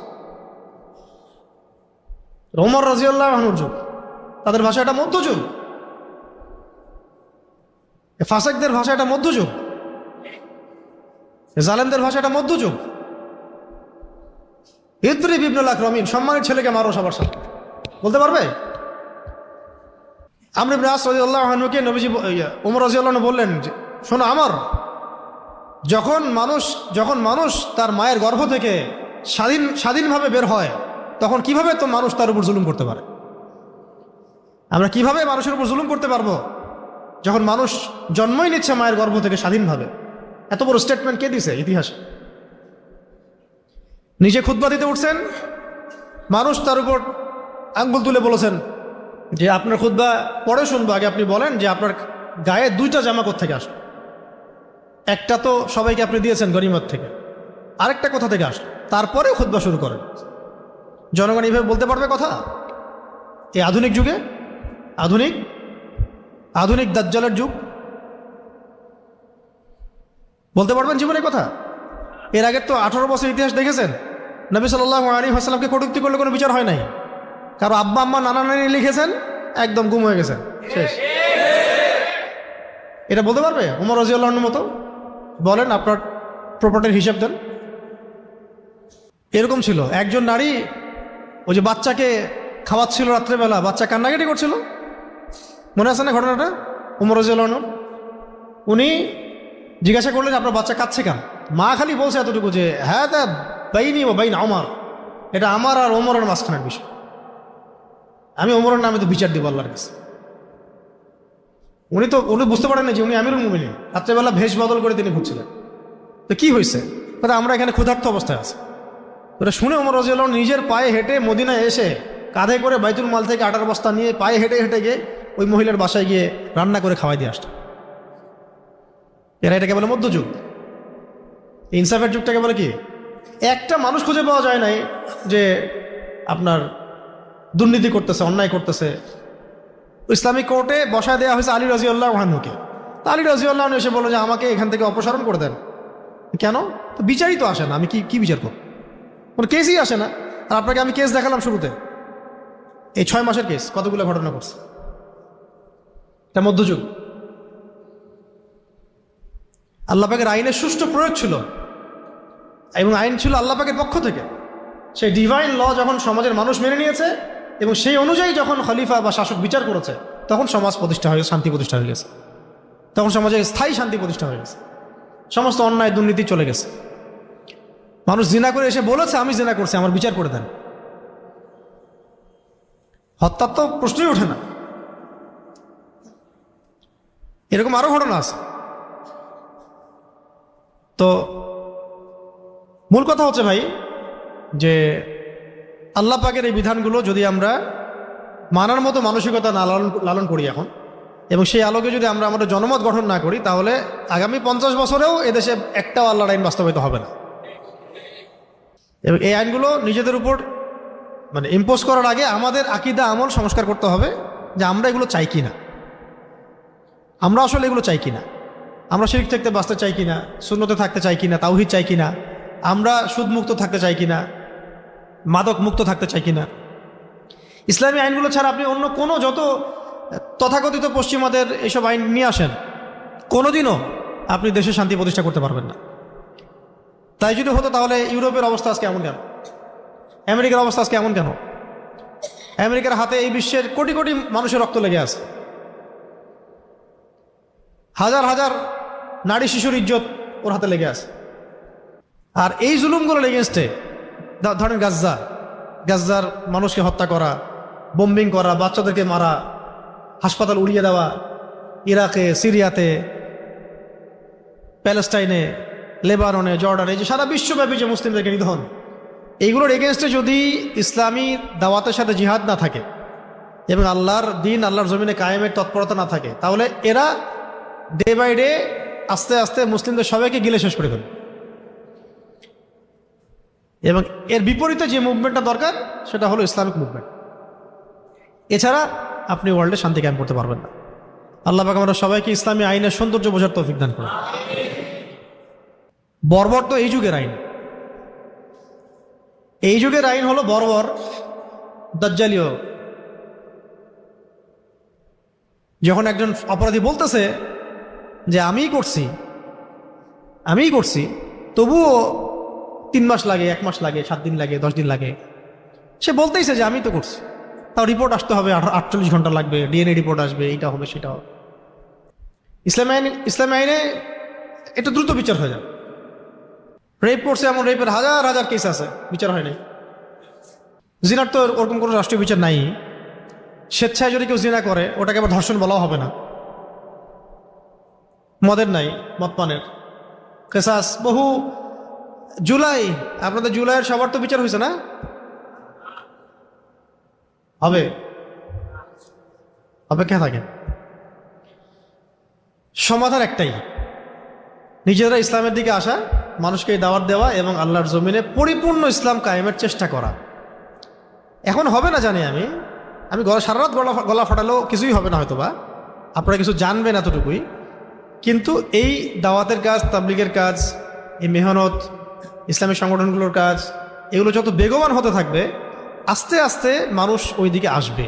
ওমর রাদিয়াল্লাহু আনহুর যুগ, তাদের ভাষা এটা মধ্যযুগ, ফাসিকদের ভাষা এটা মধ্যযুগ, জালেমদের ভাষা এটা মধ্যযুগ। ইদরিব ইবনুল আকরামিন, সম্মানের ছেলেকে মারো সবার সাথে, বলতে পারবে? আমর ইবনে আস রাদিয়াল্লাহু আনহুকে নবীজি ওমর রাদিয়াল্লাহু আনহু বললেন যে শোনো আমর, যখন মানুষ তার মায়ের গর্ভ থেকে স্বাধীনভাবে বের হয়, তখন কিভাবে তো মানুষ তার উপর জুলুম করতে পারে? আমরা কিভাবে মানুষের উপর জুলুম করতে পারবো যখন মানুষ জন্মই নিচ্ছে মায়ের গর্ভ থেকে স্বাধীনভাবে? এত বড় স্টেটমেন্ট কে দিছে ইতিহাসে? নিজে খুতবা দিতে উঠছেন, মানুষ তার উপর আঙ্গুল তুলে বলেছেন যে আপনার খুতবা পরে শুনবো, আগে আপনি বলেন যে আপনার গায়ে 2টা জামা কোত্থেকে আসলো? একটা তো সবাইকে আপনি দিয়েছেন গনিমত থেকে, আরেকটা কোথা থেকে আসলো? তারপরে খুতবা শুরু করেন। জনগণ এইভাবে বলতে পারবে কথা? এই আধুনিক যুগে, আধুনিক দাজ্জালের যুগ, বলতে পারবেন জীবনের কথা? এর আগের তো 18 বছর ইতিহাস দেখেছেন, নবী সাল্লাল্লাহু আলাইহি ওয়াসাল্লামকে কটূক্তি করলে কোনো বিচার হয় নাই। কারো আব্বা আম্মা নানা নানি লিখেছেন, একদম গুম হয়ে গেছেন, শেষ। এটা বলতে পারবে ওমর রাদিয়াল্লাহু আনহুর মতো? বলেন, আপনার প্রপার্টির হিসাব দেন। এরকম ছিল একজন নারী, ওই যে বাচ্চাকে খাওয়াচ্ছিল রাত্রেবেলা, বাচ্চা কান্নাকাটি করছিল, মনে আছে না ঘটনাটা? ওমর রাদিয়াল্লাহু আনহু উনি জিজ্ঞাসা করলেন আপনার বাচ্চা কাঁদছে কেন? মা খালি বলছে এতটুকু যে হ্যাঁ তা বাইনি ও বাইন আমার, এটা আমার আর ওমরের মাঝখানের বিষয়, আমি ওমরের নামে তো বিচার দিব আল্লাহর কাছে। উনি বুঝতে পারেন না যে উনি আমিরুল মুমিনিন, রাত্রেবেলা ভেষ বদল করে তিনি ঘুরছিলেন। তো কি হয়েছে? আমরা এখানে ক্ষুধার্ত অবস্থায় আছি। ওটা শুনে ওমর রাদিয়াল্লাহু আনহু নিজের পায়ে হেঁটে মদিনায় এসে কাঁধে করে বাইতুল মাল থেকে আটার বস্তা নিয়ে পায়ে হেঁটে হেঁটে গিয়ে ওই মহিলার বাসায় গিয়ে রান্না করে খাওয়াই দিয়ে আসতো। এটাকে বলে মধ্যযুগ। ইনসাফের যুগটাকে বলে কি? একটা মানুষ খুঁজে পাওয়া যায় নাই যে আপনার দুর্নীতি করতেছে, অন্যায় করতেছে। ইসলামিক কোর্টে বসায় দেওয়া হয়েছে আলী রাদিয়াল্লাহু আনহুকে। আলী রাদিয়াল্লাহু আনহু এসে বলল যে আমাকে এখান থেকে অপসারণ করে দেন। কেন? তো বিচারই তো আসে না, আমি কি বিচার করব? কোনো কেসই আসে না। আর আপনাকে আমি কেস দেখালাম শুরুতে, এই 6 মাসের কেস কতগুলো ঘটনা করছে। এটা মধ্যযুগ। আল্লাহ পাকের আইনের সুষ্ঠু প্রয়োগ ছিল, এবং আইন ছিল আল্লাহ পাকের পক্ষ থেকে। সেই ডিভাইন ল যখন সমাজের মানুষ মেনে নিয়েছে এবং সেই অনুযায়ী যখন খলিফা বা শাসক বিচার করেছে, তখন সমাজ প্রতিষ্ঠা হয়ে শান্তি প্রতিষ্ঠা হয়ে গেছে, তখন সমাজে স্থায়ী শান্তি প্রতিষ্ঠা হয়ে গেছে, সমস্ত অন্যায় দুর্নীতি চলে গেছে। মানুষ জিনা করে এসে বলেছে আমি জিনা করছি, আমার বিচার করে দেন। হত্যার তো প্রশ্নই ওঠে না। এরকম আরো ঘটনা আছে। তো মূল কথা হচ্ছে ভাই যে আল্লাহ পাকের এই বিধানগুলো যদি আমরা মানার মতো মানসিকতা না লালন করি এখন, এবং সেই আলোকে যদি আমরা আমাদের জনমত গঠন না করি, তাহলে আগামী 50 বছরেও এদেশে একটাও আল্লাহর আইন বাস্তবায়িত হবে না। এবং এই আইনগুলো নিজেদের উপর ইম্পোজ করার আগে আমাদের আকীদা আমল সংস্কার করতে হবে, যে আমরা এগুলো চাই কিনা, আমরা আসলে এগুলো চাই কিনা, আমরা শিরক থেকে বাঁচতে চাই কিনা, সুন্নতে থাকতে চাই কিনা, তাওহীদ চাই কিনা, আমরা সুদমুক্ত থাকতে চাই কিনা, মাদক মুক্ত থাকতে চাই কিনা। ইসলামী আইনগুলো ছাড়া আপনি অন্য কোনো যত তথাকথিত পশ্চিমাদের এইসব আইন নিয়ে আসেন, কোনোদিনও আপনি দেশে শান্তি প্রতিষ্ঠা করতে পারবেন না। তাই যদি হতো তাহলে ইউরোপের অবস্থা আজকে এমন কেন? আমেরিকার অবস্থা আজকে এমন কেন? আমেরিকার হাতে এই বিশ্বের কোটি কোটি মানুষের রক্ত লেগে আছে, হাজার হাজার নারী শিশুর ইজ্জত ওর হাতে লেগে আছে। আর এই জুলুমগুলোর এগেনস্টে ধরেন গাজ্জার মানুষকে হত্যা করা, বোম্বিং করা, বাচ্চাদেরকে মারা, হাসপাতাল উড়িয়ে দেওয়া, ইরাকে, সিরিয়াতে, প্যালেস্টাইনে, লেবাননে, জর্ডানে, যে সারা বিশ্বব্যাপী যে মুসলিমদেরকে নিধন, এইগুলোর এগেনস্টে যদি ইসলামী দাওয়াতের সাথে জিহাদ না থাকে এবং আল্লাহর দিন আল্লাহর জমিনে কায়েমের তৎপরতা না থাকে, তাহলে এরা ডে বাই ডে আস্তে আস্তে মুসলিমদের সবাইকে গিলে শেষ করে ফেলবে। এবং এর বিপরীতে যে মুভমেন্টটা দরকার সেটা হলো ইসলামিক মুভমেন্ট। এছাড়া আপনি ওয়ার্ল্ডে শান্তি কায়েম করতে পারবেন না। আল্লাহ পাক আমরা সবাইকে ইসলামী আইনের সৌন্দর্য বোঝার তৌফিক দান করুন। বর্বর তো এই যুগের আইন, এই যুগের আইন হলো বর্বর, দাজ্জালীয়। যখন একজন অপরাধী বলতেছে যে আমিই করছি, তবুও 3 মাস লাগে, 1 মাস লাগে, 7 দিন লাগে, 10 দিন লাগে, সে বলতেইছে যে আমি তো করছি, তাও রিপোর্ট আসতে হবে, 48 ঘন্টা লাগবে, ডিএনএ রিপোর্ট আসবে, এইটা হবে সেটা হবে। ইসলামী আইনে এটা দ্রুত বিচার হয়ে যায়। রেপ করছে, এমন রেপের হাজার হাজার কেস আছে, বিচার হয় নাই। জিনার তো ওরকম কোনো রাষ্ট্রীয় বিচার নাই। স্বেচ্ছায় যদি কেউ জিনা করে ওটাকে আবার ধর্ষণ বলাও হবে না। মদের নাই, মদ পানের কেসাস বহু। জুলাই, আপনাদের জুলাইয়ের সবার তো বিচার হয়েছে না? হবে, অপেক্ষা থাকে। সমাধান একটাই, নিজেরা ইসলামের দিকে আসা, মানুষকে দাওয়াত দেওয়া এবং আল্লাহর জমিনে পরিপূর্ণ ইসলাম কায়েমের চেষ্টা করা। এখন হবে না জানি আমি সারা রাত গলা ফাটালেও কিছুই হবে না, হয়তো বা আপনারা কিছু জানবেন এতটুকুই। কিন্তু এই দাওয়াতের কাজ, তাবলিগের কাজ, এই মেহনত, ইসলামী সংগঠনগুলোর কাজ, এগুলো যত বেগবান হতে থাকবে আস্তে আস্তে মানুষ ওই দিকে আসবে,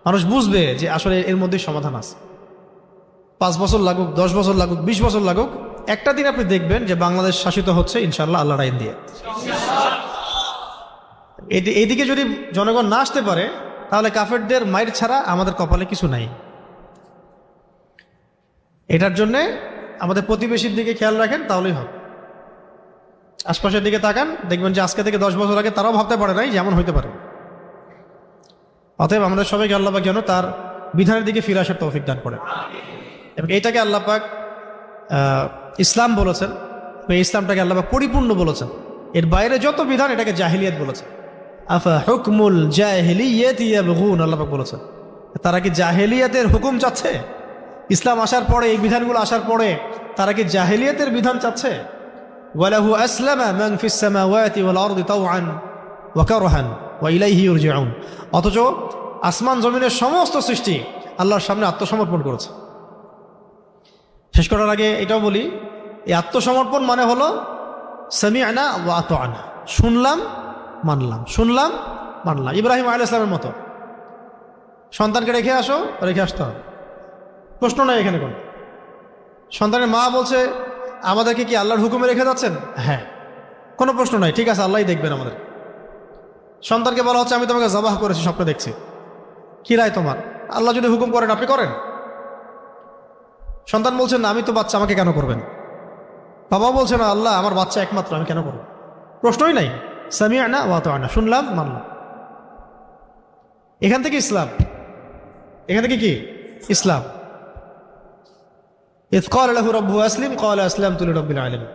মানুষ বুঝবে যে আসলে এর মধ্যেই সমাধান আছে। 5 বছর লাগুক, 10 বছর লাগুক, 20 বছর লাগুক, একটা দিন আপনি দেখবেন যে বাংলাদেশ শাসিত হচ্ছে ইনশাআল্লাহ আল্লাহর আইন দিয়ে। এইদিকে যদি জনগণ না আসতে পারে তাহলে কাফেরদের মাইর ছাড়া আমাদের কপালে কিছু নাই। এটার জন্যে আমাদের প্রতিবেশীর দিকে খেয়াল রাখেন, তাহলেই হবে। আশপাশের দিকে তাকান, দেখবেন যে আজকে থেকে 10 বছর আগে তারাও ভাবতে পারে নাই যেমন হইতে পারে। অতএব আমাদের সবাইকে আল্লাহ পাক যেন তার বিধানের দিকে ফিরে আসার তৌফিক দান করে। এবং এইটাকে আল্লাহ পাক ইসলাম বলেছেন, এই ইসলামটাকে আল্লাহ পাক পরিপূর্ণ বলেছেন। এর বাইরে যত বিধান এটাকে জাহিলিয়াত বলেছেন। আফা হুকমুল জাহিলিয়াতি ইয়াবগুন, আল্লাহ পাক বলেছেন তারা কি জাহিলিয়াতের হুকুম চাচ্ছে? ইসলাম আসার পরে, এই বিধানগুলো আসার পরে তারা কি জাহিলিয়াতের বিধান চাচ্ছে? ওয়ালাহু আসলামা মান ফিস সামাওয়াতি ওয়াল আরদি তাওআন ওয়া কারহান ওয়া ইলাইহি ইরজিউন। অথচ আসমান জমিনের সমস্ত সৃষ্টি আল্লাহর সামনে আত্মসমর্পণ করেছে। শেষ করার আগে এটাও বলি, এই আত্মসমর্পণ মানে হলো সামি'না ওয়া আতা'না, শুনলাম মানলাম, শুনলাম মানলাম। ইব্রাহিম আলাইহিস সালামের মতো সন্তানকে রেখে আসো, রেখে আসতে হবে, প্রশ্ন নাই এখানে কোন। সন্তানের মা বলছে আমাদেরকে কি আল্লাহর হুকুমে রেখে যাচ্ছেন? হ্যাঁ, কোনো প্রশ্ন নাই, ঠিক আছে আল্লাহই দেখবেন আমাদের। সন্তানকে বলা হচ্ছে আমি তোমাকে জবাহ করেছি, স্বপ্নে দেখছি, কি রায় তোমার? আল্লাহ যদি হুকুম করেন আপনি করেন। সন্তান বলছেন না আমি তো বাচ্চা, আমাকে কেন করবেন? বাবা বলছে না আল্লাহ আমার বাচ্চা একমাত্র, আমি কেন করব? প্রশ্নই নাই, সামি'না ওয়া আতা'না, শুনলাম মানলাম। এখান থেকে ইসলাম, এখান থেকে কি ইসলাম। ইয ক্বালা লাহু রাব্বুহু আসলিম ক্বালা আসলামতু লিরাব্বিল আলামিন।